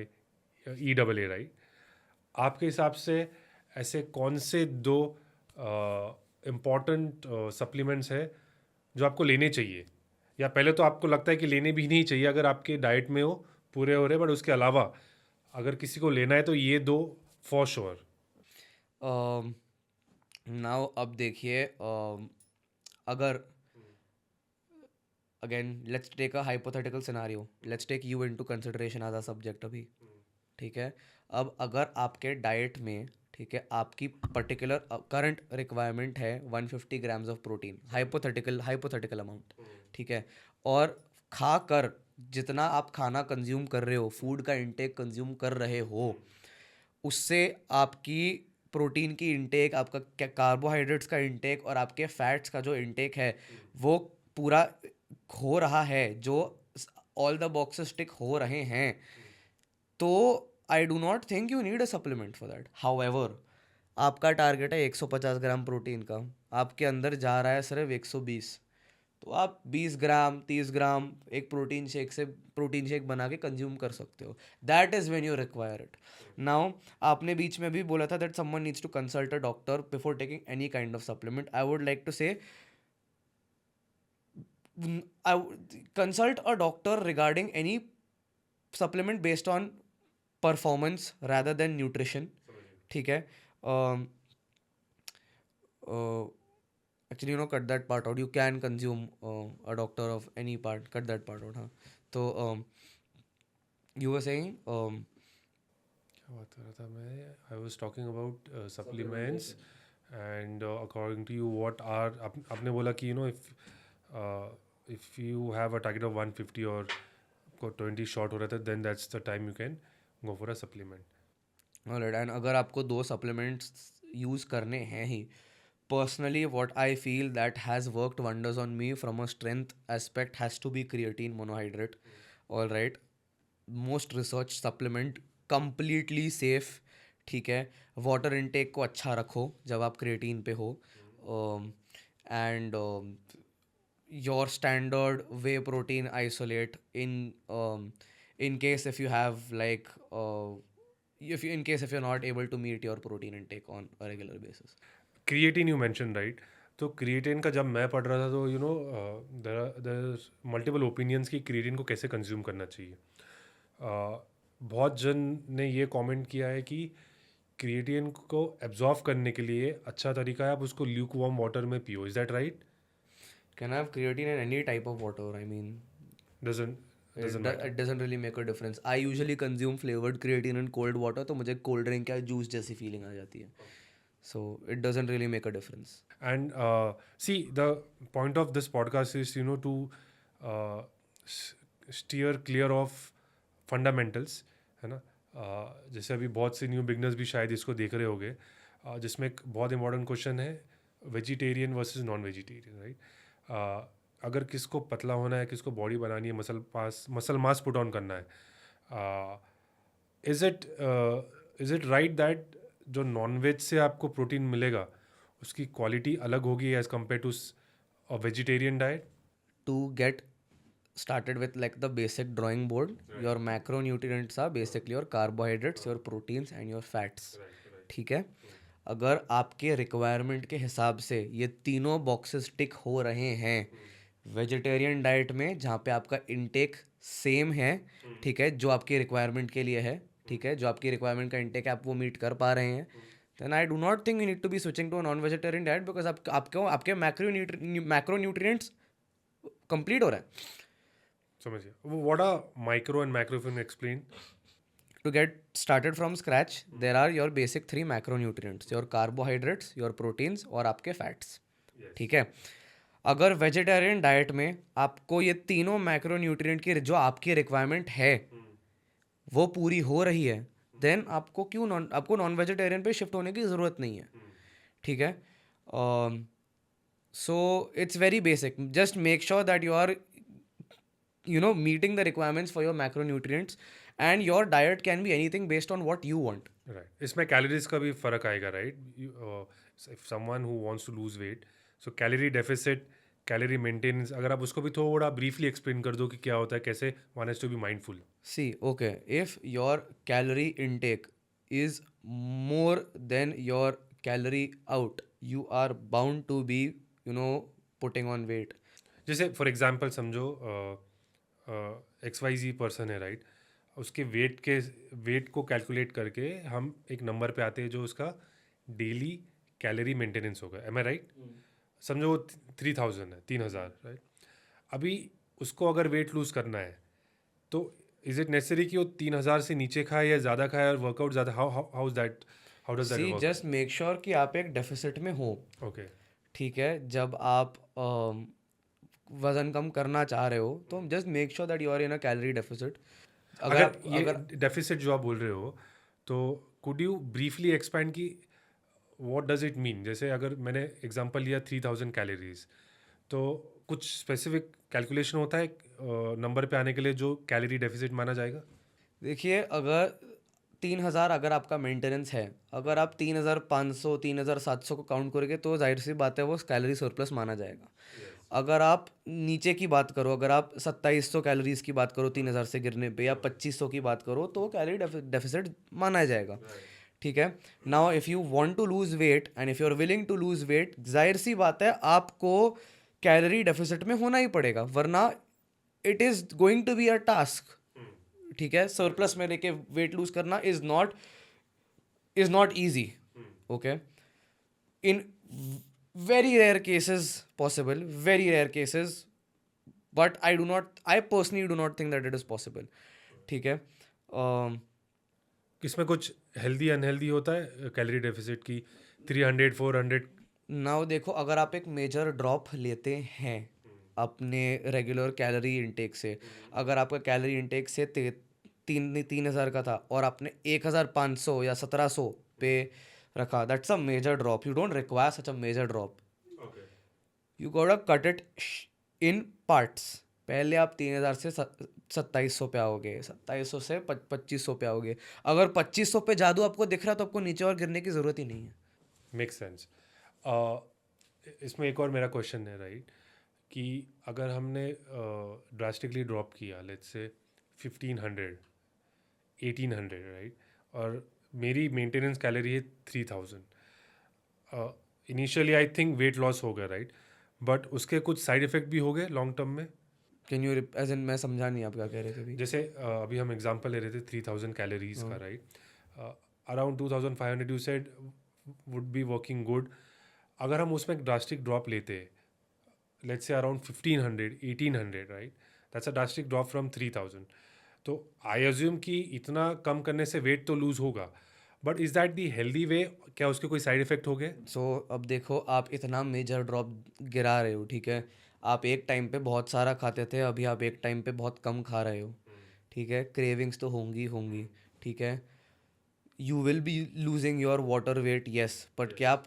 EAA, right? आपके हिसाब से ऐसे कौन से दो important supplements है जो आपको लेने चाहिए, या पहले तो आपको लगता है कि लेने भी नहीं चाहिए अगर आपके डाइट में हो, पूरे हो रहे, बट उसके अलावा अगर किसी को लेना है तो ये दो फॉर श्योर? नाउ अब देखिए, अगर again let's take a hypothetical scenario, let's take you into consideration as a subject अभी, ठीक है। अब अगर आपके डाइट में, ठीक है, आपकी पर्टिकुलर करंट रिक्वायरमेंट है 150 grams of protein, hypothetical amount, ठीक है, और खा कर जितना आप खाना कंज्यूम कर रहे हो, फूड का इंटेक कंज्यूम कर रहे हो, उससे आपकी प्रोटीन की इंटेक, आपका कार्बोहाइड्रेट्स का इंटेक और आपके फैट्स का जो इंटेक है वो पूरा हो रहा है, जो ऑल द बॉक्सेस टिक हो रहे हैं, तो आई do not think you need a supplement for that. However, आपका टारगेट है 150 ग्राम प्रोटीन का, आपके अंदर जा रहा है सिर्फ 120, तो आप 20 ग्राम 30 ग्राम एक प्रोटीन शेक बना के कंज्यूम कर सकते हो। That is when you require it. Now आपने बीच में भी बोला था that someone needs to consult a doctor before taking any kind of supplement. I would like to say consult a doctor regarding any supplement based on performance rather than nutrition, ठीक है। Actually cut that part out, you can consume a doctor of any part, cut that part out, हाँ। तो you were saying क्या बात कर रहा था मैं? I was talking about supplements and according to you what are, आपने बोला कि if you have a target of 150 और आपको 20 शॉर्ट हो रहा था, then that's the time you can go for a supplement. Alright, and अगर आपको 2 सप्लीमेंट्स यूज़ करने हैं ही, personally what I feel that has worked wonders on me from a strength aspect has to be creatine monohydrate. All right, most research supplement, completely safe, ठीक है। Water intake को अच्छा रखो जब आप क्रिएटिन पे हो, and your standard way protein isolate in case if you have like if you in case if you're not able to meet your protein intake on a regular basis. Creatine you mention, right? तो creatine का जब मैं पढ़ रहा था तो there multiple opinions कि creatine को कैसे कंज्यूम करना चाहिए। बहुत जन ने ये कमेंट किया है कि क्रिएटिन को एब्जॉर्व करने के लिए अच्छा तरीका है आप उसको ल्यूक वार्म वाटर में पियो। Is that right? Can have creatine in any type of water, I mean, doesn't matter? it doesn't really make a difference. I usually consume flavored creatine in cold water, तो मुझे cold drink या juice जैसी feeling आ जाती है, so it doesn't really make a difference. And see, the point of this podcast is to steer clear of fundamentals, है ना। जैसे अभी बहुत से न्यू बिगनर्स भी शायद इसको देख रहे होंगे, जिसमें एक बहुत इंपॉर्टेंट क्वेश्चन है vegetarian versus non vegetarian, right? अगर किसको पतला होना है, किसको बॉडी बनानी है, मसल मास पुट ऑन करना है, इज इट राइट दैट जो नॉन वेज से आपको प्रोटीन मिलेगा उसकी क्वालिटी अलग होगी as compare to a vegetarian diet? To get started with like the basic drawing board, your macronutrients are basically your carbohydrates, your proteins and your fats, ठीक है। अगर आपके रिक्वायरमेंट के हिसाब से ये तीनों बॉक्सेस टिक हो रहे हैं वेजिटेरियन डाइट में, जहाँ पे आपका इनटेक सेम है, ठीक है, जो आपकी रिक्वायरमेंट के लिए है, ठीक है, जो आपकी रिक्वायरमेंट का इनटेक है आप वो मीट कर पा रहे हैं, then I do not think you need to be switching to a non-vegetarian diet because आपके macronutrients complete हो रहा है. समझिए. What are micro and macro? If you can explain. To get started from scratch, there are your basic 3 macronutrients, your carbohydrates, your proteins और आपके fats. ठीक है. अगर वेजिटेरियन डाइट में आपको ये तीनों मैक्रोन्यूट्रिएंट की जो आपकी रिक्वायरमेंट है वो पूरी हो रही है, देन आपको नॉन वेजिटेरियन पे शिफ्ट होने की ज़रूरत नहीं है. ठीक है. So it's very basic. Just make sure that you are meeting the requirements for your macronutrients, and your diet can be anything based on what you want. Right. इसमें calories का भी फर्क आएगा, right? If someone who wants to lose weight, so calorie deficit, calorie maintenance, अगर आप उसको भी थोड़ा ब्रीफली एक्सप्लेन कर दो कि क्या होता है, कैसे one has to be mindful. See, okay, if your calorie intake is more than your calorie out, you are bound to be, putting on weight. जैसे फॉर एग्जांपल समझो XYZ पर्सन है, राइट? उसके वेट को calculate करके हम एक number पे आते हैं जो उसका डेली कैलोरी मेंटेनेंस होगा. एम आई राइट? समझो वो 3000 है, 3000, राइट? अभी उसको अगर वेट लूज करना है तो इज इट नेसेसरी कि वो 3000 से नीचे खाए या ज़्यादा खाए और वर्कआउट ज़्यादा? How does that See, work? just make sure कि आप एक डेफिसिट में हो. ओके. ठीक है. जब आप वजन कम करना चाह रहे हो तो just make sure that you are in a calorie deficit. अगर ये डेफिसिट जो आप बोल रहे हो, तो कुड यू ब्रीफली एक्सपैंड कि व्हाट डज इट मीन? जैसे अगर मैंने एग्जांपल लिया 3000 कैलोरीज, तो कुछ स्पेसिफिक कैलकुलेशन होता है नंबर पे आने के लिए जो कैलोरी डेफिसिट माना जाएगा? देखिए, अगर 3000 अगर आपका मेंटेनेंस है, अगर आप 3500 3700 को काउंट करोगे तो जाहिर सी बात है वो कैलोरी सरप्लस माना जाएगा. अगर आप नीचे की बात करो, अगर आप 2700 कैलोरीज की बात करो 3000 से गिरने पे, या 2500 की बात करो, तो कैलोरी डेफिसिट माना जाएगा. ठीक है. Now if you want to lose weight and if you are willing to lose weight, जाहिर सी बात है आपको कैलोरी डेफिसिट में होना ही पड़ेगा, वरना it is going to be a task. ठीक है. सरप्लस में लेके वेट लूज करना is not easy. Okay. In very rare cases possible, very rare cases, but I personally do not think that it is possible. ठीक है. इसमें कुछ healthy unhealthy होता है कैलोरी डेफिसिट की? 300 400? नाउ देखो, अगर आप एक मेजर ड्रॉप लेते हैं अपने रेगुलर कैलोरी इंटेक से, अगर आपका कैलोरी इंटेक से 3000 का था और आपने 1500 या 1700 पे रखा, that's a major drop. You don't require such a major drop. You gotta cut it in parts. पहले आप 3000 से 2700 पे आओगे, 2700 से 2500 पे आओगे. अगर 2500 पे जादू आपको दिख रहा है तो आपको नीचे और गिरने की ज़रूरत ही नहीं है. Make sense. इसमें एक और मेरा क्वेश्चन है, राइट, कि अगर हमने ड्रास्टिकली ड्रॉप किया, लेट्स से 1500 1800, राइट, और मेरी मेंटेनेंस कैलोरी है 3000. Initially I think weight loss हो गया, राइट, बट उसके कुछ साइड इफेक्ट भी हो गए लॉन्ग टर्म में. कैन यू एज इन, मैं समझा नहीं आप क्या कह रहे थे अभी. जैसे अभी हम एग्जांपल ले रहे थे 3000 कैलोरीज का, right? Around 2500 you said would be working good. अगर हम उसमें एक ड्रास्टिक ड्रॉप लेते, let's say around 1500 1800, right, that's a drastic drop from 3000. तो आई अज्यूम कि इतना कम करने से वेट तो लूज होगा, but is that the healthy way? क्या उसके कोई साइड इफेक्ट हो गए? सो अब देखो, आप इतना मेजर ड्रॉप गिरा रहे हो. ठीक है. आप एक टाइम पे बहुत सारा खाते थे, अभी आप एक टाइम पे बहुत कम खा रहे हो. ठीक है. क्रेविंग्स तो होंगी. ठीक है. You will be losing your water weight, yes, but क्या आप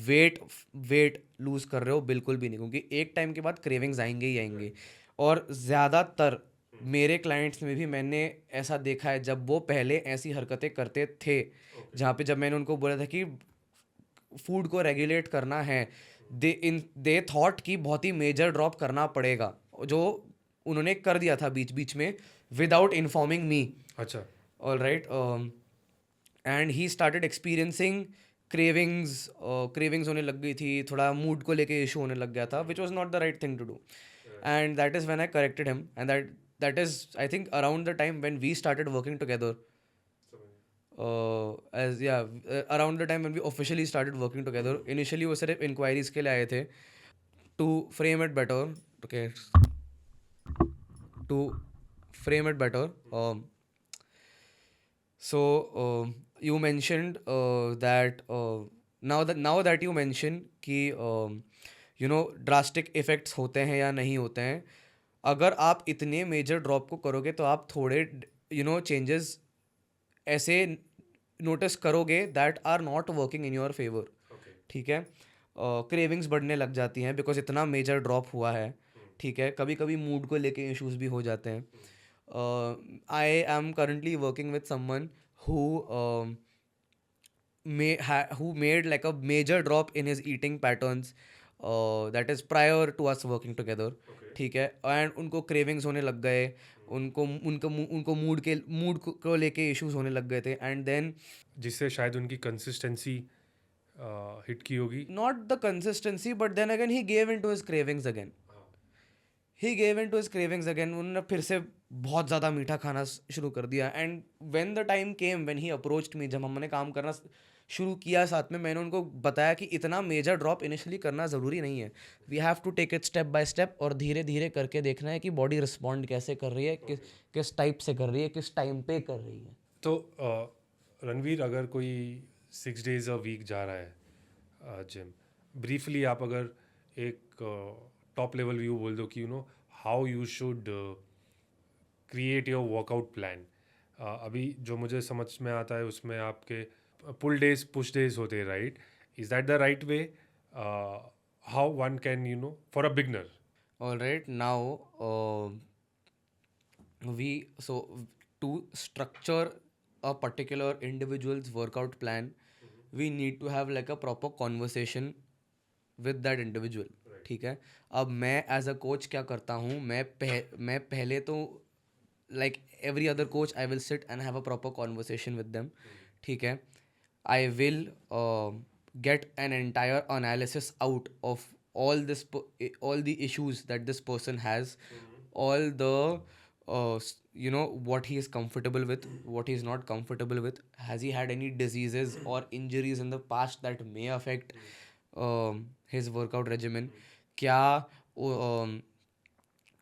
वेट लूज कर रहे हो? बिल्कुल भी नहीं, क्योंकि एक टाइम के बाद क्रेविंग्स आएंगे ही आएंगे. और ज़्यादातर मेरे क्लाइंट्स में भी मैंने ऐसा देखा है, जब वो पहले ऐसी हरकतें करते थे, जहाँ पे जब मैंने उनको बोला था कि फूड को रेगुलेट करना है, दे थॉट कि बहुत ही मेजर ड्रॉप करना पड़ेगा, जो उन्होंने कर दिया था बीच बीच में विदाउट इन्फॉर्मिंग मी. अच्छा. All right. And he started experiencing cravings होने लग गई थी, थोड़ा मूड को लेके इशू होने लग गया था, which was not the right thing to do. And that is when I corrected him, and that is, I think, around the time when we started working together. as yeah, around the time when we officially started working together. Initially वो सिर्फ inquiries के लिए आए थे. To frame it better, okay, to frame it better, so you mentioned that now that you mention कि drastic effects होते हैं या नहीं होते हैं, अगर आप इतने मेजर ड्रॉप को करोगे तो आप थोड़े चेंजेस ऐसे नोटिस करोगे that are not working in your favour. ठीक है, क्रेविंग्स बढ़ने लग जाती हैं बिकॉज इतना मेजर ड्रॉप हुआ है. ठीक है, कभी कभी मूड को लेके इश्यूज भी हो जाते हैं. I am currently working with someone who who made like a major drop in his eating patterns, that is prior to us working together. ठीक है, एंड उनको क्रेविंग्स होने लग गए, उनको उनको उनको मूड को लेके इश्यूज होने लग गए थे. एंड देन जिससे शायद उनकी कंसिस्टेंसी हिट की होगी. not the consistency, but then again he gave into his cravings again. He gave into his cravings again. उन्होंने फिर से बहुत ज़्यादा मीठा खाना शुरू कर दिया. And when the time came when he approached me, जब हमने काम करना शुरू किया साथ में, मैंने उनको बताया कि इतना मेजर ड्रॉप इनिशियली करना ज़रूरी नहीं है. We have to take it step by step, और धीरे धीरे करके देखना है कि बॉडी रिस्पॉन्ड कैसे कर रही है, किस टाइप से कर रही है, किस टाइम पे कर रही है. तो रणवीर, अगर कोई 6 days अ वीक जा रहा है जिम, ब्रीफली आप अगर एक टॉप लेवल व्यू बोल दो कि how you should create your workout plan. अभी जो मुझे समझ में आता है उसमें आपके पुल डेज पुश डेज होते हैं, right? Is that the right way how one can for a beginner? All right, now so to structure a particular individual's workout plan, we need to have like a proper conversation with that individual. ठीक है, अब मैं as a coach क्या करता हूँ, मैं पहले तो like every other coach I will sit and have a proper conversation with them. ठीक है, I will get an entire analysis out of all the issues that this person has, all the what he is comfortable with, what he is not comfortable with, has he had any diseases or injuries in the past that may affect his workout regimen, क्या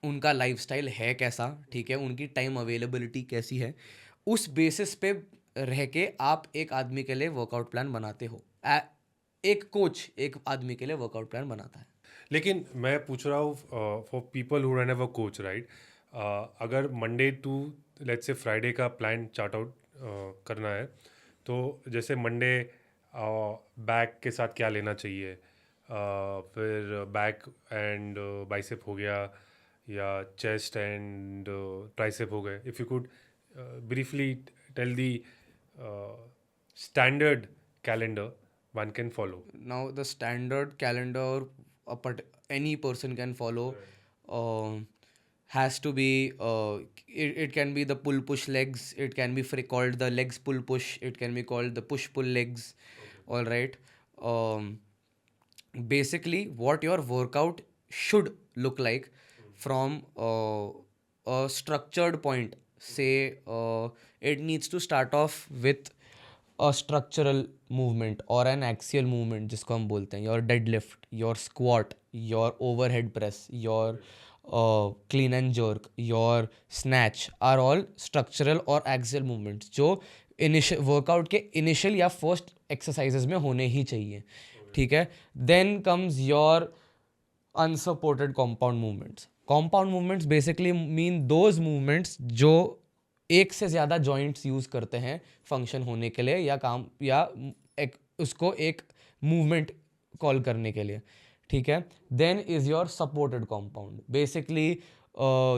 उनका lifestyle है कैसा. ठीक है, उनकी time availability कैसी है. उस बेसिस पे रह के आप एक आदमी के लिए वर्कआउट प्लान बनाते हो. एक कोच एक आदमी के लिए वर्कआउट प्लान बनाता है. लेकिन मैं पूछ रहा हूँ for people who don't have a coach, right? अगर Monday to let's say Friday का प्लान चार्ट आउट करना है, तो जैसे मंडे बैक के साथ क्या लेना चाहिए, फिर बैक एंड बाइसेप हो गया, या चेस्ट एंड ट्राइसेप हो गए. If you could briefly tell the standard calendar one can follow. Now the standard calendar any person can follow has to be it can be the pull push legs, it can be called the legs pull push, it can be called the push pull legs. All right, basically what your workout should look like from a structured point. Say it needs to start off with a structural movement or an axial movement, जिसको हम बोलते हैं. your deadlift, your squat, your overhead press, your clean and jerk, your snatch are all structural or axial movements जो initial workout के initial या first exercises में होने ही चाहिए. ठीक है, then comes your unsupported compound movements. Compound movements basically mean those movements जो एक से ज़्यादा जॉइंट्स यूज़ करते हैं फंक्शन होने के लिए, या काम या उसको एक मूवमेंट कॉल करने के लिए. ठीक है, then is your supported compound. Basically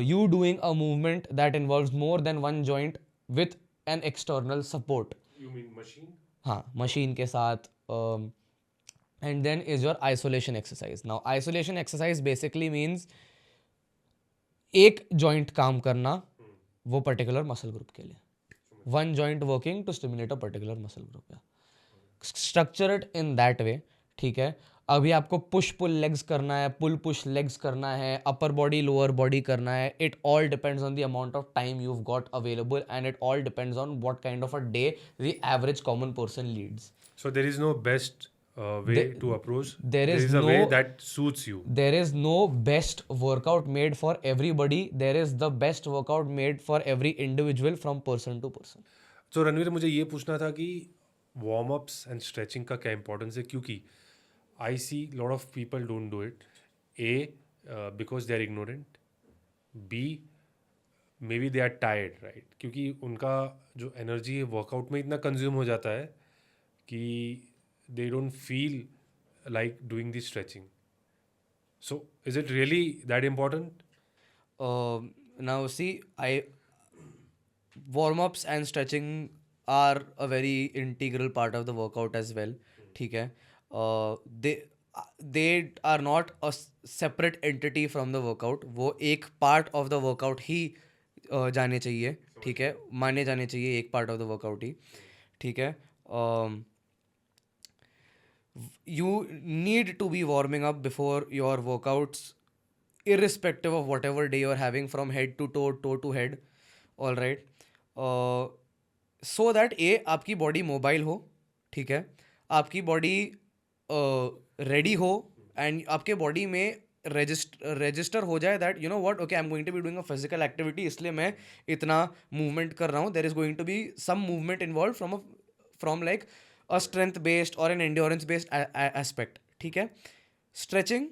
you doing a movement that involves more than one joint with an external support. You mean machine? हाँ, मशीन के साथ. And then is your isolation exercise. Now isolation exercise basically means एक joint काम करना वो particular muscle group के लिए. One joint working to stimulate a particular muscle group. Structure it in that way. ठीक है, अभी आपको पुश पुल लेग्स करना है, पुल पुश लेग्स करना है, अपर बॉडी लोअर बॉडी करना है, it all depends on the amount of time you have got available and it all depends on what kind of a day the average common person leads. So there is no best way There- to approach. there There is is a way no- that suits you. There is no best workout made for everybody. There is the best workout made for every individual from person to person. तो रणवीर, मुझे ये पूछना था कि warm ups and stretching का क्या importance है, क्योंकि I see lot of people don't do it. A, because they are ignorant. B, may be they are tired, right, क्योंकि उनका जो एनर्जी है वर्कआउट में इतना कंज्यूम हो जाता है कि they don't feel like doing this stretching. So is it really that important? Now see, warm ups and stretching are a very integral part of the workout as well. ठीक है. They are not a separate entity from the workout. वो एक part of the workout ही जाने चाहिए. ठीक है, माने जाने चाहिए एक part of the workout ही. ठीक है. You need to be warming up before your workouts, irrespective of whatever day you're having, from head to toe, toe to head. All right. So that ए आपकी बॉडी मोबाइल हो. ठीक है, आपकी body ready हो and आपके body में register हो जाए that you know what, okay, I am going to be doing a physical activity, इसलिए मैं इतना मूवमेंट कर रहा हूँ. There is going to be some movement involve from like a strength based और एन एंड्योरेंस बेस्ड एस्पेक्ट. ठीक है. Stretching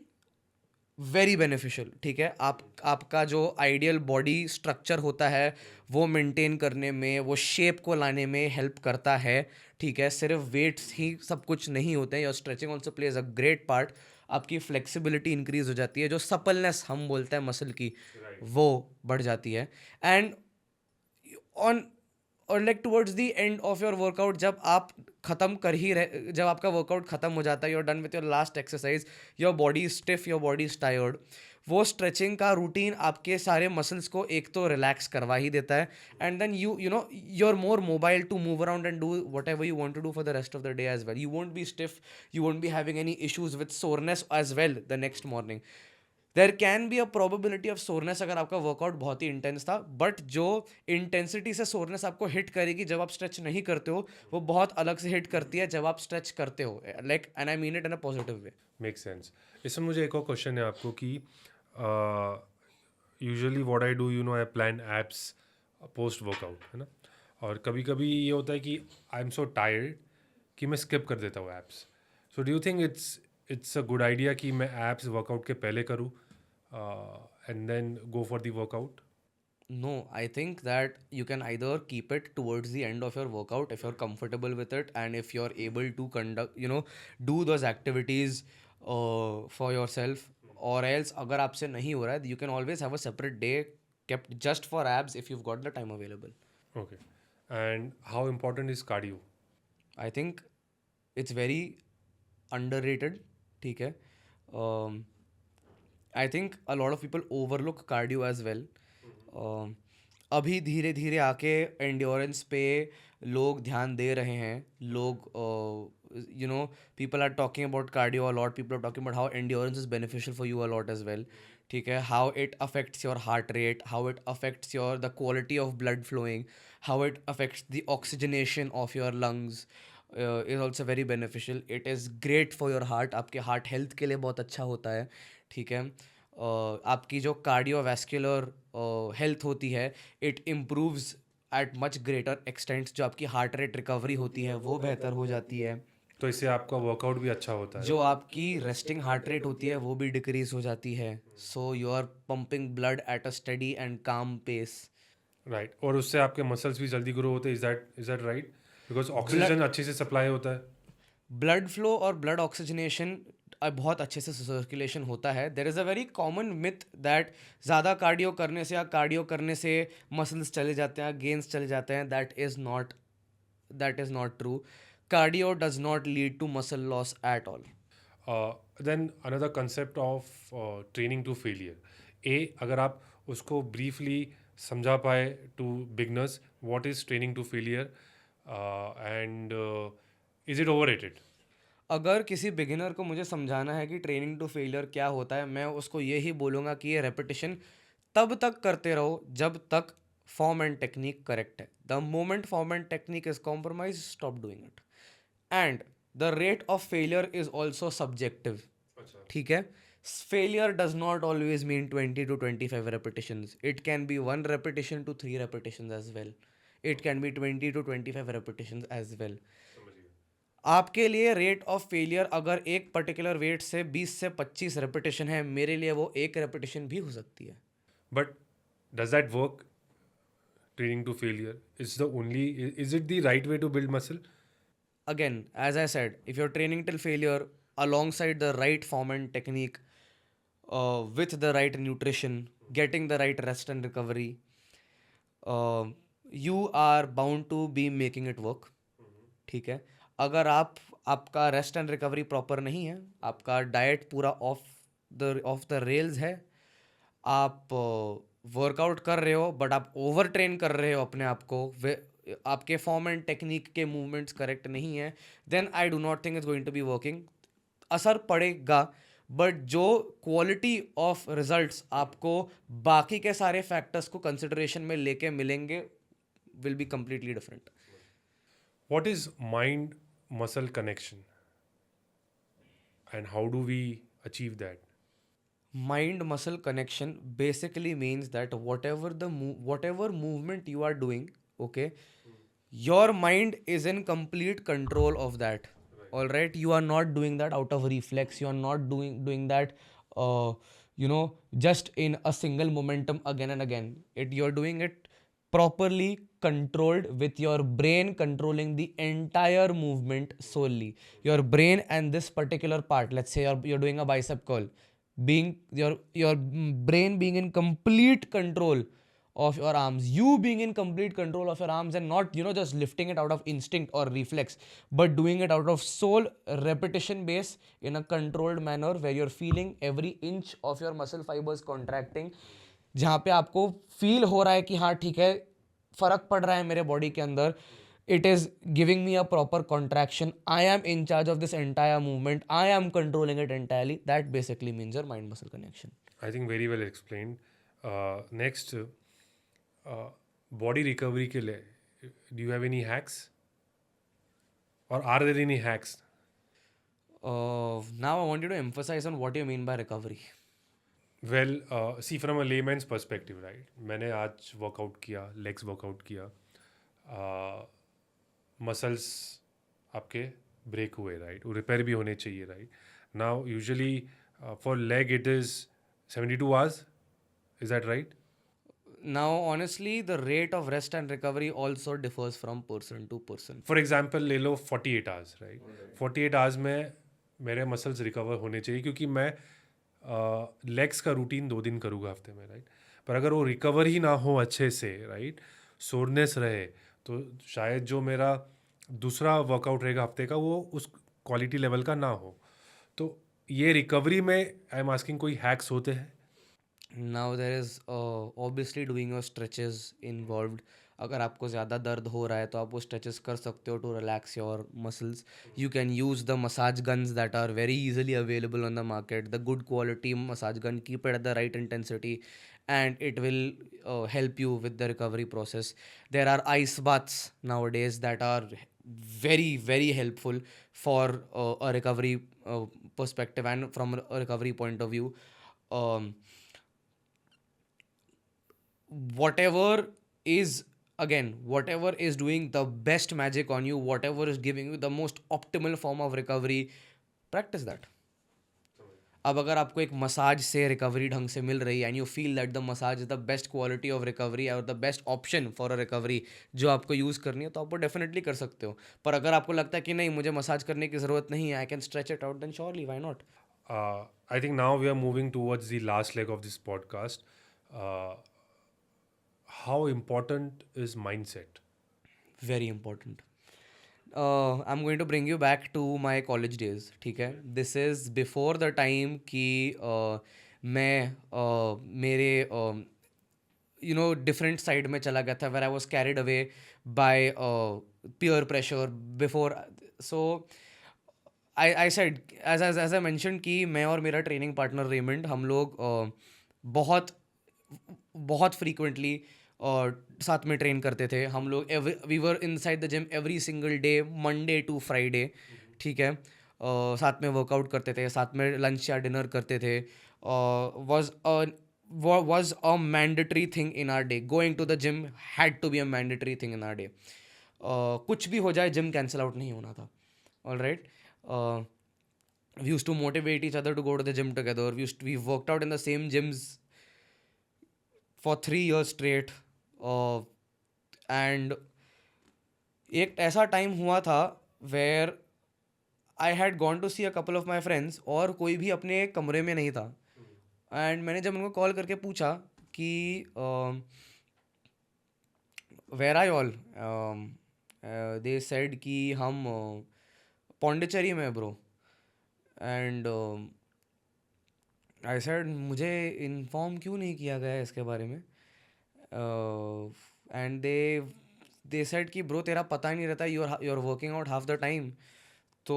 very beneficial. ठीक है, आपका जो आइडियल बॉडी स्ट्रक्चर होता है वो मेंटेन करने में, वो शेप को लाने में हेल्प करता है. ठीक है, सिर्फ वेट्स ही सब कुछ नहीं होते हैं. Your stretching also plays a great part. आपकी फ्लेक्सिबिलिटी इंक्रीज हो जाती है, जो सपलनेस हम बोलते हैं मसल की, वो बढ़ जाती है. एंड ऑन और like towards the end of your workout, जब आप खत्म कर ही रहे, जब आपका वर्कआउट खत्म हो जाता है, your done with your last exercise, your body is stiff, your body is tired, वो स्ट्रेचिंग का रूटीन आपके सारे मसल्स को एक तो रिलैक्स करवा ही देता है. And then you know you are more mobile to move around and do whatever you want to do for the rest of the day as well. You won't be stiff, you won't be having any issues with soreness as well the next morning. There can be a probability of soreness अगर आपका workout बहुत ही intense था, but जो intensity से soreness आपको hit करेगी जब आप स्ट्रेच नहीं करते हो, वो बहुत अलग से हिट करती है जब आप स्ट्रेच करते हो. Like, and I mean it in a positive way. Make sense. इसमें मुझे एक और क्वेश्चन है आपको कि usually what I do, you know, I plan apps post workout, है ना, और कभी कभी ये होता है कि आई एम सो टायर्ड कि मैं स्किप कर देता हूँ abs. So do you think it's a good idea कि मैं एप्स वर्कआउट के पहले करूँ and then go for the workout? No, I think that you can either keep it towards the end of your workout if you're comfortable with it, and if you're able to conduct, you know, do those activities for yourself, or else अगर आपसे नहीं हो रहा है, you can always have a separate day kept just for abs if you've got the time available. Okay. And how important is cardio? I think it's very underrated. ठीक है. I think a lot of people overlook cardio as well. अभी धीरे धीरे आके endurance पे लोग ध्यान दे रहे हैं. लोग you know, people are talking about cardio a lot. People are talking about how endurance is beneficial for you a lot as well. ठीक है, how it affects your heart rate, how it affects your the quality of blood flowing, how it affects the oxygenation of your lungs is also very beneficial. It is great for your heart. आपके heart health के लिए बहुत अच्छा होता है. ठीक है. आपकी जो कार्डियोवैस्कुलर हेल्थ होती है, it improves eight much greater extent. जो आपकी हार्ट रेट रिकवरी होती है वो बेहतर हो जाती है. तो इससे आपका वर्कआउट भी अच्छा होता है. जो आपकी रेस्टिंग हार्ट रेट होती है वो भी डिक्रीज हो जाती है. So you are pumping blood at a steady and calm pace. Right. और उससे आपके मसल्स भी जल्दी ग्रो होते हैं. Is that right? Because oxygen अच्छे से सप्लाई होता है. ब्लड फ्लो और ब्लड ऑक्सीजनेशन बहुत अच्छे से सर्कुलेशन होता है. There is a very common myth that ज़्यादा कार्डियो करने से या कार्डियो करने से मसल्स चले जाते हैं, गेन्स चले जाते हैं. That is not true. Cardio does not lead to muscle loss at all. Then another concept of training to failure. अगर आप उसको ब्रीफली समझा पाए to beginners, what is training to failure and is it overrated? अगर किसी beginner को मुझे समझाना है कि ट्रेनिंग टू फेलियर क्या होता है, मैं उसको ये ही बोलूँगा कि ये रेपिटेशन तब तक करते रहो जब तक फॉर्म एंड टेक्निक करेक्ट है. The moment form and technique is compromise, stop doing it. And the rate of failure is also subjective. अच्छा. ठीक है. Failure does not always mean 20 to 25 repetitions. It can be 1 repetition to 3 repetitions as well. It can be 20 to 25 repetitions as well. समझ गया. आपके लिए rate of failure अगर एक particular wait से 20 से 25 रेपिटेशन है, मेरे लिए वो एक रेपिटेशन भी हो सकती है. But does that work? Training to failure is the only. Is it the right way to build muscle? Again, as I said, if you're training till failure alongside the right form and technique, with the right nutrition, getting the right rest and recovery, you are bound to be making it work. ठीक है. अगर आपका rest and recovery proper नहीं है, आपका diet पूरा of the rails है, आप वर्कआउट कर रहे हो बट आप ओवर ट्रेन कर रहे हो अपने आप को, आपके फॉर्म एंड टेक्निक के मूवमेंट्स करेक्ट नहीं है, then I do not think it's going to be working. असर पड़ेगा, बट जो क्वालिटी ऑफ रिजल्ट्स आपको बाकी के सारे फैक्टर्स को कंसिडरेशन में लेके मिलेंगे will be completely different. What is mind muscle connection? And how do we achieve that? Mind muscle connection basically means that whatever movement you are doing, okay, your mind is in complete control of that. All right, you are not doing that out of reflex, you are not doing that just in a single momentum again and again. You're doing it properly controlled, with your brain controlling the entire movement solely. Your brain and this particular part, let's say you're doing a bicep curl, being your brain being in complete control of your arms, you being in complete control of your arms, and not just lifting it out of instinct or reflex, but doing it out of sole repetition base in a controlled manner where you're feeling every inch of your muscle fibers contracting. जहाँ पे आपको feel हो रहा है कि हाँ ठीक है, फर्क पड़ रहा है मेरे बॉडी के अंदर, it is giving me a proper contraction, I am in charge of this entire movement, I am controlling it entirely. That basically means your mind muscle connection. I think very well explained. Next, body recovery के लिए, do you have any hacks? Or are there any hacks? Now I want you to emphasize on what you mean by recovery. Well, see from a layman's perspective, right? मैंने आज workout किया, legs workout किया, muscles आपके break हुए, right? वो repair भी होने चाहिए, right? Now usually for leg it is 72 hours. Is that right? Now, honestly, the rate of rest and recovery also differs from person to person. For example ले लो 48 hours, right? 48 hours में मेरे muscles recover होने चाहिए, क्योंकि मैं legs का routine 2 दिन करूँगा हफ्ते में, राइट? पर अगर वो रिकवर ही ना हो अच्छे से, राइट, सोरनेस रहे, तो शायद जो मेरा दूसरा वर्कआउट रहेगा हफ्ते का वो उस क्वालिटी लेवल का ना हो. तो ये रिकवरी में आई एम आस्किंग कोई हैक्स होते हैं? Now there is obviously doing your stretches involved. अगर आपको ज़्यादा दर्द हो रहा है तो आप वो स्ट्रेचेस कर सकते हो to relax your muscles. You can use the massage guns that are very easily available on the market. The good quality massage gun, keep it at the right intensity, and it will help you with the recovery process. There are ice baths nowadays that are very, very helpful for a recovery perspective and from a recovery point of view. Whatever is doing the best magic on you, whatever is giving you the most optimal form of recovery, practice that. अब अगर आपको एक massage से recovery ढंग से मिल रही है and you feel that the massage is the best quality of recovery और the best option for a recovery जो आपको यूज़ करनी है, तो आप वो डेफिनेटली कर सकते हो. पर अगर आपको लगता है कि नहीं, मुझे मसाज करने की ज़रूरत नहीं है, I can stretch it out, then surely why not. I think now we are moving towards the last leg of this podcast. How important is mindset? Very important. I'm going to bring you back to my college days. ठीक है. This is before the time कि मैं मेरे different side में चला गया था, where I was carried away by peer pressure before. So I said as I mention कि मैं और मेरा ट्रेनिंग पार्टनर रेमंड हम लोग बहुत बहुत फ्रीक्वेंटली साथ में ट्रेन करते थे हम लोग we were inside the gym every single day Monday to Friday ठीक है साथ में वर्कआउट करते थे साथ में लंच या डिनर करते थे was a mandatory thing in our day. Going to the gym had to be a mandatory thing in our day. कुछ भी हो जाए जिम कैंसिल आउट नहीं होना था. All right. We used to motivate each other to go to the gym together. We worked out in the same gyms for 3 years straight. And एक ऐसा time हुआ था where I had gone to see a couple of my friends और कोई भी अपने कमरे में नहीं था. एंड मैंने जब उनको कॉल करके पूछा कि where are all they said कि हम पौंडीचेरी में ब्रो. एंड आई सेड मुझे इन्फॉर्म क्यों नहीं किया गया इसके बारे में. एंड दे सेड कि ब्रो तेरा पता ही नहीं रहता you are working out half the time. तो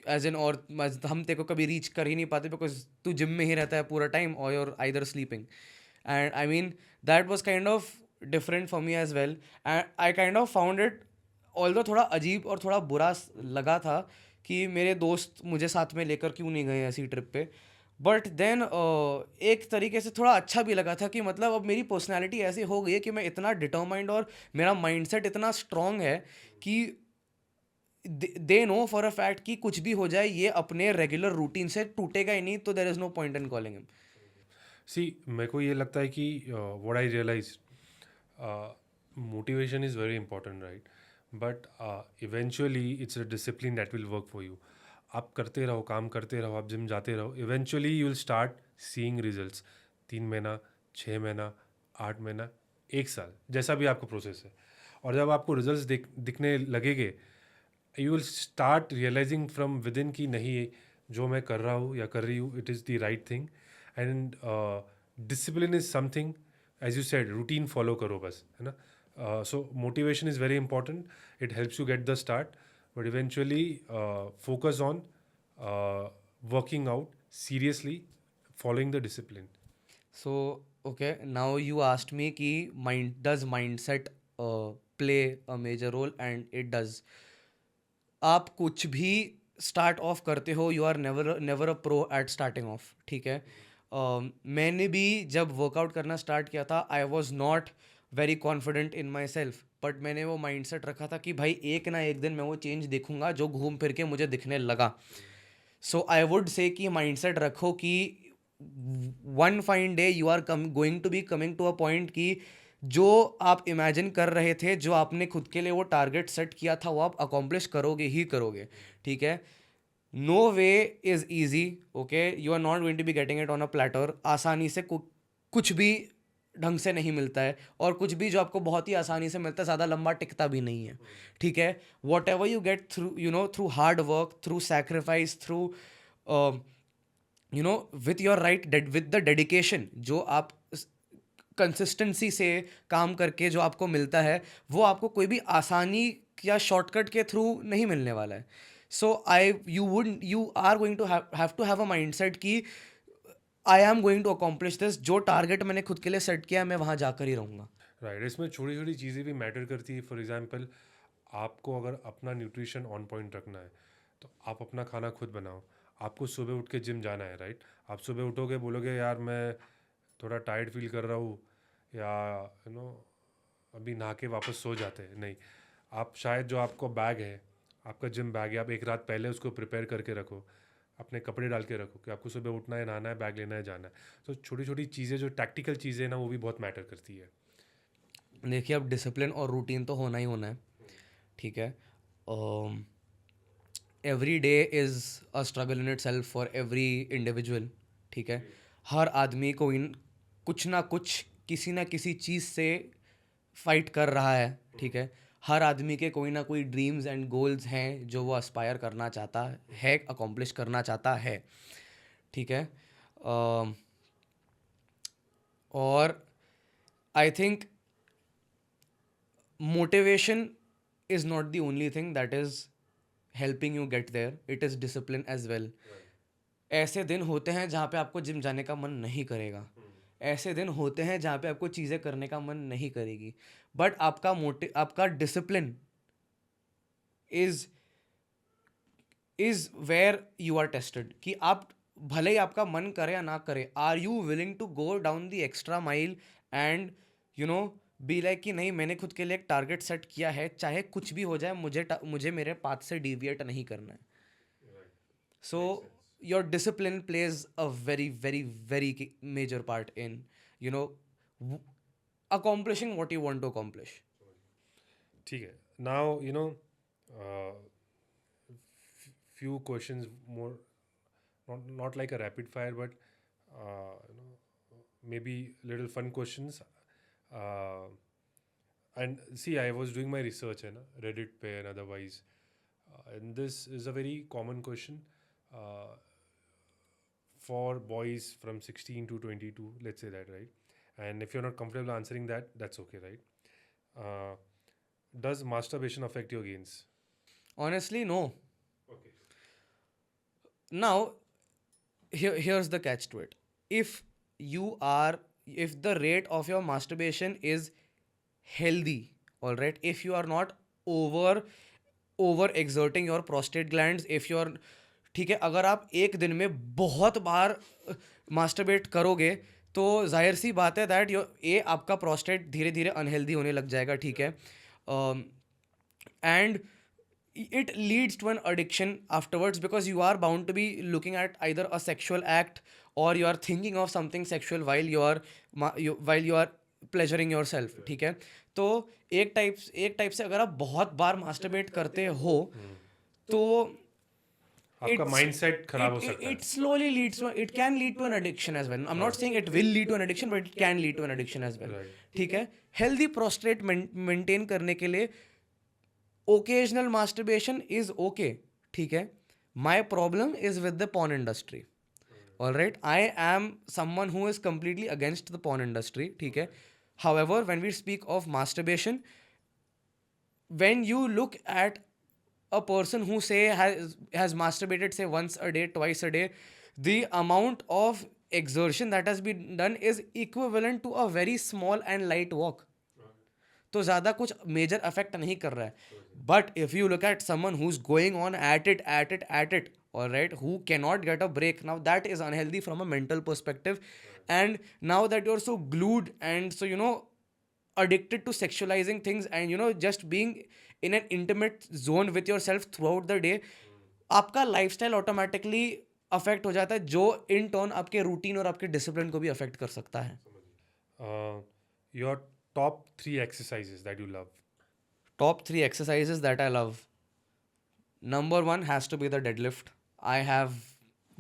एज एन और हम तेरे को कभी रीच कर ही नहीं पाते बिकॉज तू जिम में ही रहता है पूरा टाइम और you're either sleeping. And I mean that was kind of different for me as well. And I kind of found it although थोड़ा अजीब और थोड़ा बुरा लगा था कि मेरे दोस्त मुझे साथ में लेकर क्यों नहीं गए ऐसी ट्रिप पे. बट देन एक तरीके से थोड़ा अच्छा भी लगा था कि मतलब अब मेरी पर्सनैलिटी ऐसी हो गई है कि मैं इतना डिटरमाइंड और मेरा माइंडसेट इतना स्ट्रॉन्ग है कि they know for a fact कि कुछ भी हो जाए ये अपने रेगुलर रूटीन से टूटेगा ही नहीं. तो there is no point in calling him. See मेरे को ये लगता है कि what I realise motivation is very important right but eventually it's a discipline that will work for you. आप करते रहो काम करते रहो आप जिम जाते रहो eventually you will start seeing results. 3 महीना 6 महीना 8 महीना 1 साल जैसा भी आपका प्रोसेस है. और जब आपको रिजल्ट्स दिखने लगेंगे you will start realising from within कि नहीं जो मैं कर रहा हूँ या कर रही हूँ it is the right thing. And discipline is something as you said routine follow करो बस है ना. So motivation is very important it helps you get the start but eventually focus on working out seriously following the discipline. So okay, now you asked me कि does mindset play a major role and it does. आप कुछ भी start off करते हो you are never a pro at starting off. ठीक है. मैंने भी जब वर्कआउट करना स्टार्ट किया था I was not very confident in my self but मैंने वो माइंडसेट रखा था कि भाई एक ना एक दिन मैं वो चेंज देखूंगा जो घूम फिर के मुझे दिखने लगा. सो आई वुड से कि माइंडसेट रखो कि one fine day you are going to be coming to a point कि जो आप इमेजिन कर रहे थे जो आपने खुद के लिए वो टारगेट सेट किया था वो आप अकॉम्प्लिश करोगे ही करोगे. ठीक है. No way is easy. Okay you are not going to be getting it on a platter. आसानी से कुछ भी ढंग से नहीं मिलता है और कुछ भी जो आपको बहुत ही आसानी से मिलता है ज़्यादा लंबा टिकता भी नहीं है. ठीक है. What ever you get through through hard work through sacrifice through with your right with the dedication जो आप कंसिस्टेंसी से काम करके जो आपको मिलता है वो आपको कोई भी आसानी या शॉर्टकट के थ्रू नहीं मिलने वाला है. सो you are going to have to have a mindset कि I am going to accomplish this. जो टारगेट मैंने खुद के लिए सेट किया मैं वहाँ जाकर ही रहूँगा. राइट इसमें छोटी छोटी चीज़ें भी मैटर करती है. फॉर एग्जांपल आपको अगर अपना न्यूट्रिशन ऑन पॉइंट रखना है तो आप अपना खाना खुद बनाओ. आपको सुबह उठ के जिम जाना है राइट. आप सुबह उठोगे बोलोगे यार मैं थोड़ा टायर्ड फील कर रहा हूँ या अभी नहा के वापस सो जाते हैं. नहीं आप शायद जो आपको बैग है आपका जिम बैग है आप एक रात पहले उसको प्रिपेयर करके रखो. अपने कपड़े डाल के रखो कि आपको सुबह उठना है नहाना है बैग लेना है जाना है. तो छोटी छोटी चीज़ें जो टैक्टिकल चीज़ें हैं ना वो भी बहुत मैटर करती है. देखिए अब डिसिप्लिन और रूटीन तो होना ही होना है. ठीक है. Every day is a struggle in it self for every individual. ठीक है. हर आदमी को कुछ ना कुछ किसी ना किसी चीज़ से फाइट कर रहा है. ठीक है. हर आदमी के कोई ना कोई ड्रीम्स एंड गोल्स हैं जो वो अस्पायर करना चाहता है अकॉम्प्लिश करना चाहता है. ठीक है. और I think motivation is not the only thing that is helping you get there. It is discipline as well. ऐसे दिन होते हैं जहाँ पे आपको जिम जाने का मन नहीं करेगा. ऐसे दिन होते हैं जहाँ पे आपको चीज़ें करने का मन नहीं करेगी. बट आपका discipline is where you are tested. कि आप भले ही आपका मन करे या ना करे, are you willing to go down the extra mile and you know be like कि नहीं, मैंने खुद के लिए एक टारगेट सेट किया है, चाहे कुछ भी हो जाए, मुझे मेरे पाथ से डिविएट नहीं करना है. So your discipline plays a very, very, very major part in, you know, accomplishing what you want to accomplish. ठीक है. Now, few questions more, not like a rapid fire, but maybe little fun questions. And see, I was doing my research in Reddit pe and otherwise, and this is a very common question for boys from 16 to 22. Let's say that, right? And if you're not comfortable answering that, that's okay, right? Does masturbation affect your gains? Honestly, no. Okay. Now, here's the catch to it. If the rate of your masturbation is healthy, all right, if you are not over exerting your prostate glands, if you're ठीक है, अगर आप एक दिन में बहुत बार masturbate करोगे तो जाहिर सी बात है दैट आपका प्रोस्टेट धीरे धीरे अनहेल्दी होने लग जाएगा. ठीक है. And it leads to an addiction afterwards, because you are bound to be looking at either a sexual act or you are thinking of something sexual while you are pleasuring yourself. ठीक है. तो एक type से अगर आप बहुत बार masturbate करते हो तो आपका माइंडसेट खराब हो सकता है. It slowly it can lead to an addiction as well. I'm not saying it will lead to an addiction, but it can lead to an addiction as well. ठीक है. हेल्दी प्रोस्टेट मेंटेन करने के लिए occasional masturbation is okay. ठीक है. My problem is with the porn industry. All right. I am someone who is completely against the porn industry. ठीक है. However, when we speak of masturbation, when you look at a person who say has masturbated say once a day, twice a day, the amount of exertion that has been done is equivalent to a very small and light walk. तो ज़्यादा कुछ major affect नहीं कर रहा है. But if you look at someone who is going on at it all right, who cannot get a break, now that is unhealthy from a mental perspective. And now that you're so glued and so addicted to sexualizing things and just being in an intimate zone with yourself throughout the day, आपका lifestyle automatically affect हो जाता है, जो in turn आपके routine और आपके discipline को भी अफेक्ट कर सकता है. Your top 3 exercises that you love. Top 3 exercises that I love. Number 1 has to be the deadlift. I have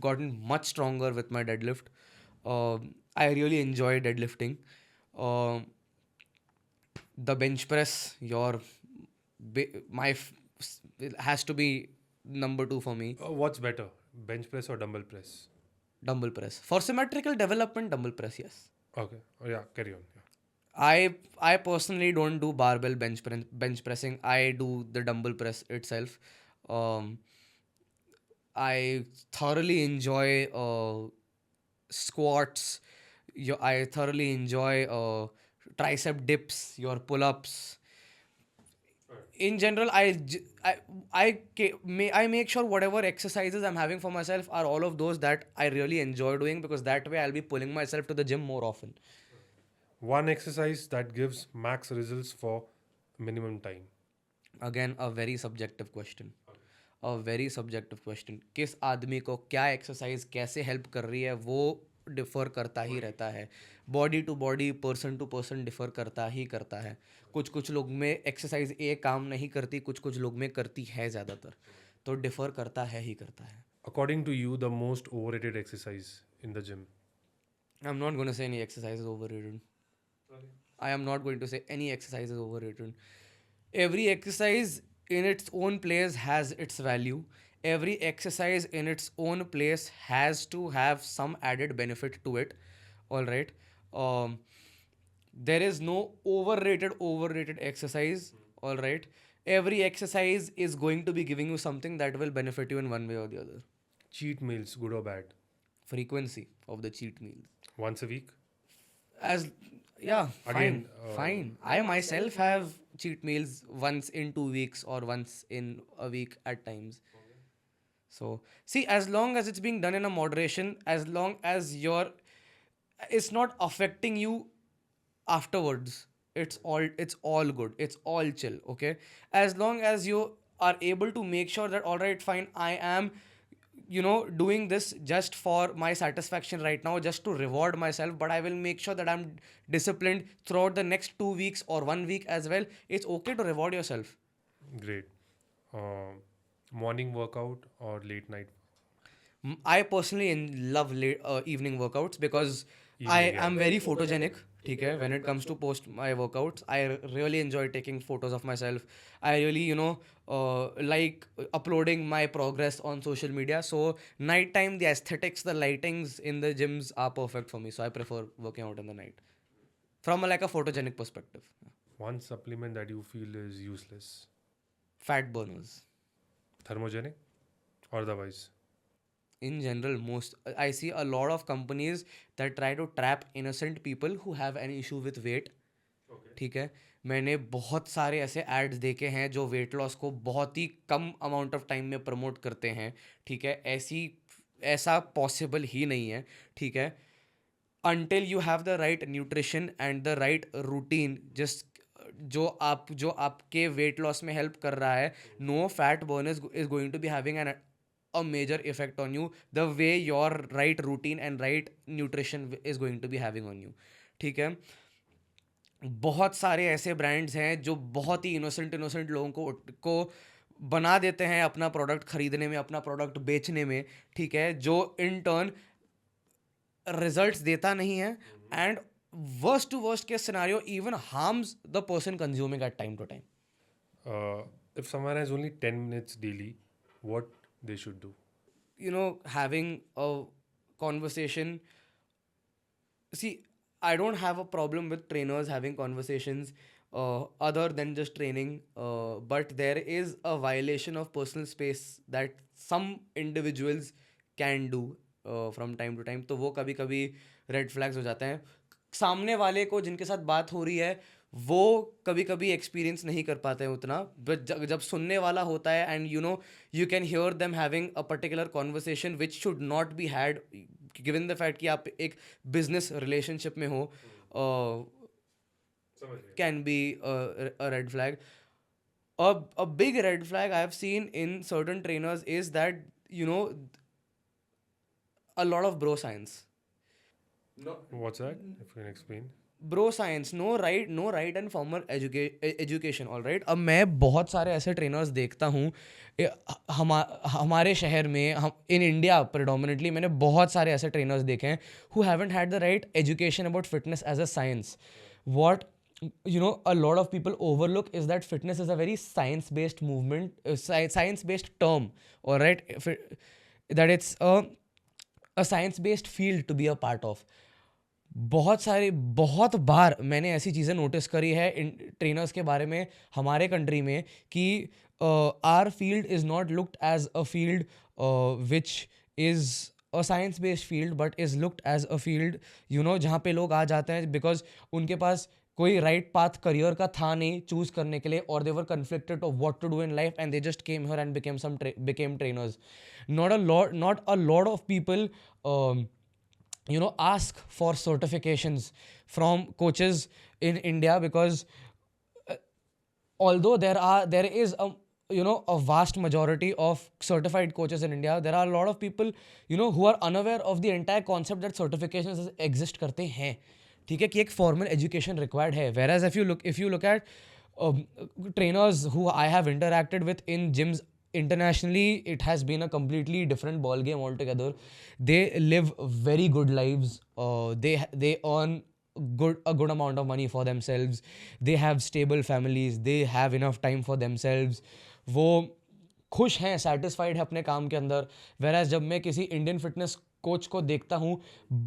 gotten much stronger with my deadlift. I really enjoy deadlifting. The bench press, has to be number 2 for me. What's better, bench press or dumbbell press? Dumbbell press. For symmetrical development, dumbbell press, yes. Okay. Oh, yeah, carry on. Yeah. I personally don't do barbell bench pressing. I do the dumbbell press itself. I thoroughly enjoy squats. I thoroughly enjoy tricep dips, your pull-ups. In general, I make sure whatever exercises I'm having for myself are all of those that I really enjoy doing, because that way I'll be pulling myself to the gym more often. One exercise that gives max results for minimum time. Again, a very subjective question. A very subjective question. किस आदमी को क्या exercise कैसे help कर रही है वो differ करता ही रहता है. Body to body, person to person differ करता है. कुछ लोग में एक्सरसाइज काम नहीं करती, कुछ लोग में करती है ज़्यादातर. तो डिफ़र करता है. According to you, the most overrated exercise in the gym? I'm not going to say any exercise is overrated. I am not going to say any exercise is overrated. Every exercise in its own place has its value. Every exercise in its own place has to have some added benefit to it. All right. There is no overrated exercise. All right. every exercise is going to be giving you something that will benefit you in one way or the other. Cheat meals, good or bad? Frequency of the cheat meals. Once a week? As yeah, Again, fine. I myself have cheat meals once in 2 weeks or once in a week at times. So see, as long as it's being done in a moderation, as long as it's not affecting you afterwards, it's all good, it's all chill, okay? As long as you are able to make sure that all right, fine, I am doing this just for my satisfaction right now, just to reward myself, but I will make sure that I'm disciplined throughout the next 2 weeks or 1 week as well. It's okay to reward yourself. great. Morning workout or late night I personally love late evening workouts because I evening? Yeah. am very photogenic. ठीक है, when it comes to post my workouts, I really enjoy taking photos of myself. I really, like uploading my progress on social media. So nighttime, the aesthetics, the lightings in the gyms are perfect for me. So I prefer working out in the night from like a photogenic perspective. One supplement that you feel is useless. Fat burners. Thermogenic or otherwise? In general, most I see a lot of companies that try to trap innocent people who have an issue with weight. ठीक है, मैंने बहुत सारे ऐसे ads देखे हैं जो weight loss को बहुत ही कम अमाउंट ऑफ टाइम में प्रमोट करते हैं. ठीक है, ऐसा पॉसिबल ही नहीं है. ठीक है, until you have the right nutrition and the right routine, just जो आपके वेट लॉस में हेल्प कर रहा है, no fat burn is going to be having an a major effect on you the way your right routine and right nutrition is going to be having on you. ठीक है, बहुत सारे ऐसे brands हैं जो बहुत ही इनोसेंट लोगों को बना देते हैं अपना प्रोडक्ट खरीदने में, अपना प्रोडक्ट बेचने में. ठीक है, जो इन टर्न रिजल्ट्स देता नहीं है and worst to worst case scenario even harms the person consuming at time to time. If someone has only 10 minutes daily, what they should do? Having a conversation. See, I don't have a problem with trainers having conversations other than just training, but there is a violation of personal space that some individuals can do from time to time. तो वो कभी कभी red flags हो जाते हैं. सामने वाले को जिनके साथ बात हो रही है वो कभी कभी एक्सपीरियंस नहीं कर पाते हैं उतना, बट जब सुनने वाला होता है and you can hear them having a particular conversation which should not be had given the fact कि आप एक बिजनेस रिलेशनशिप में हो, can be a red flag. A big red flag I have seen in certain trainers is that a lot of bro science. What's that? If you can explain. Bro science, no right and formal education. All right, अब मैं बहुत सारे ऐसे trainers देखता हूँ हमारे शहर में, हम इन इंडिया प्रेडोमिनेटली मैंने बहुत सारे ऐसे ट्रेनर्स देखे हैं who haven't had the right education about fitness as a science. What a lot of people overlook is that fitness is a very science-based movement, science-based term, all right, that it's a science-based field to be a part of. बहुत बार मैंने ऐसी चीज़ें notice करी है इन trainers के बारे में हमारे कंट्री में कि our field is not looked as a field which is a science based field but is looked as a field जहाँ पे लोग आ जाते हैं बिकॉज उनके पास कोई राइट पाथ करियर का था नहीं चूज करने के लिए, और they were conflicted of what to do in life and they just came here and became trainers. Not a lot of people ask for certifications from coaches in India because although there is a vast majority of certified coaches in India, there are a lot of people who are unaware of the entire concept that certifications exist करते हैं. ठीक है, कि एक formal education required है. Whereas if you look at trainers who I have interacted with in gyms internationally, it has been a completely different ball game altogether. They live very good lives. They earn a good amount of money for themselves. They have stable families. They have enough time for themselves. वो खुश हैं, satisfied है अपने काम के अंदर. Whereas जब मैं किसी इंडियन फिटनेस कोच को देखता हूँ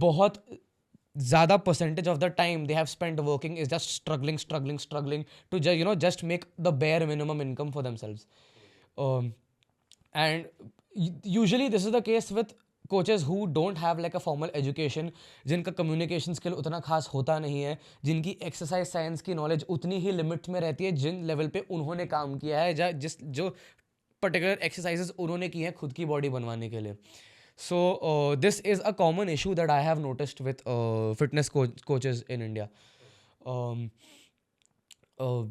बहुत ज़्यादा percentage of the time they have spent working is just struggling to just make the bare minimum income for themselves. um, and usually this is the case with coaches who don't have like a formal education, जिनका communication skill उतना खास होता नहीं है, जिनकी exercise science की knowledge उतनी ही limit में रहती है जिन level पे उन्होंने काम किया है, जो particular exercises उन्होंने की हैं खुद की body बनवाने के लिए. So this is a common issue that I have noticed with fitness coaches in India. Um, uh,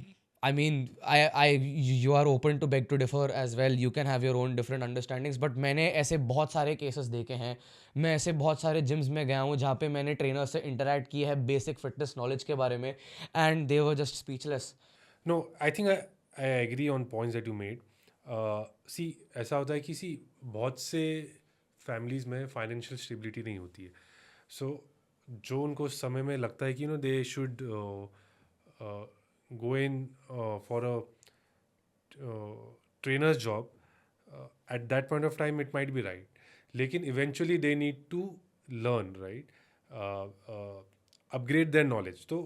I mean, you are open to beg to differ as well. You can have your own different understandings. But मैंने ऐसे बहुत सारे cases देखे हैं. मैं ऐसे बहुत सारे gyms में गया हूँ जहाँ पे मैंने trainer से interact किया है basic fitness knowledge के बारे में, and they were just speechless. No, I think I agree on points that you made. See, ऐसा होता है कि बहुत से फैमिलीज़ में फाइनेंशियल स्टेबिलिटी नहीं होती है. सो जो उनको उस समय में लगता है कि they should go in for a trainer's job, at that point of time it might be right, लेकिन eventually they need to learn, right? Upgrade their knowledge. तो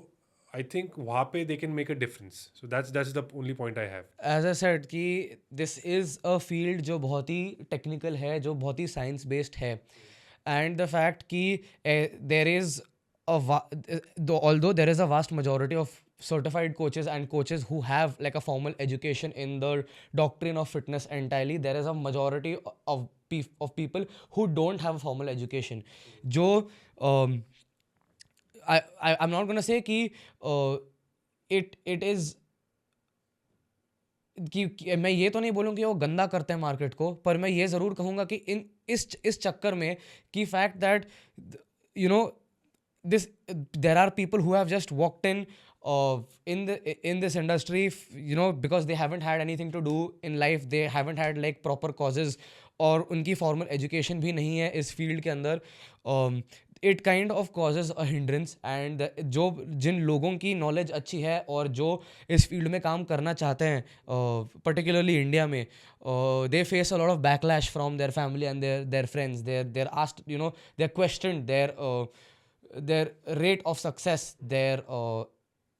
I think वहाँ पे they can make a difference. So that's the only point I have. As I said कि this is a field जो बहुत ही technical है, जो बहुत ही science based है, and the fact कि there is although there is a vast majority of certified coaches and coaches who have like a formal education in the doctrine of fitness entirely, there is a majority of people who don't have a formal education. जो I'm not gonna say कि it is कि मैं ये तो नहीं बोलूँ कि वो गंदा करते हैं मार्केट को, पर मैं ये ज़रूर कहूँगा कि इस चक्कर में कि fact that there are people who have just walked in this industry, because they haven't had anything to do in life, they haven't had like proper causes, और उनकी formal education भी नहीं है इस field के अंदर. It kind of causes a hindrance, and जिन लोगों की knowledge अच्छी है और जो इस field में काम करना चाहते हैं, particularly India में, they face a lot of backlash from their family and their friends. They're asked, they're questioned, their rate of success,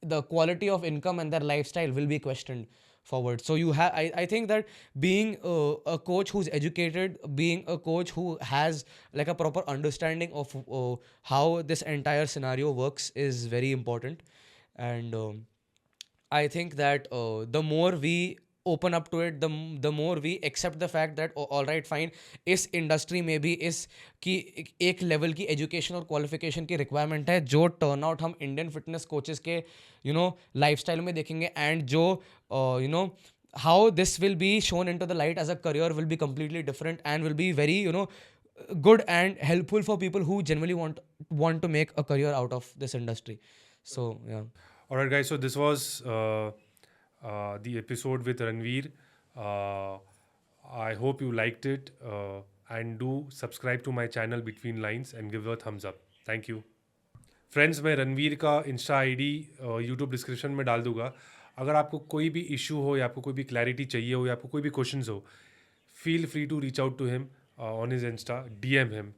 the quality of income and their lifestyle will be questioned forward. So I think that being a coach who's educated, being a coach who has like a proper understanding of how this entire scenario works is very important. And I think that the more we open up to it, the more we accept the fact that all right fine, इस industry में भी इस की एक level की education और qualification की requirement है, जो turnout हम Indian fitness coaches के lifestyle में देखेंगे, and जो how this will be shown into the light as a career will be completely different and will be very good and helpful for people who genuinely want to make a career out of this industry. So yeah. Alright guys, so this was the episode with Ranveer. I hope you liked it, and do subscribe to my channel Between Lines and give a thumbs up. Thank you. Friends, मैं रणवीर का Insta ID YouTube description में डाल दूंगा. अगर आपको कोई भी issue हो या आपको कोई भी क्लैरिटी चाहिए हो या आपको कोई भी क्वेश्चंस हो, feel free to reach out to him on his insta, DM him.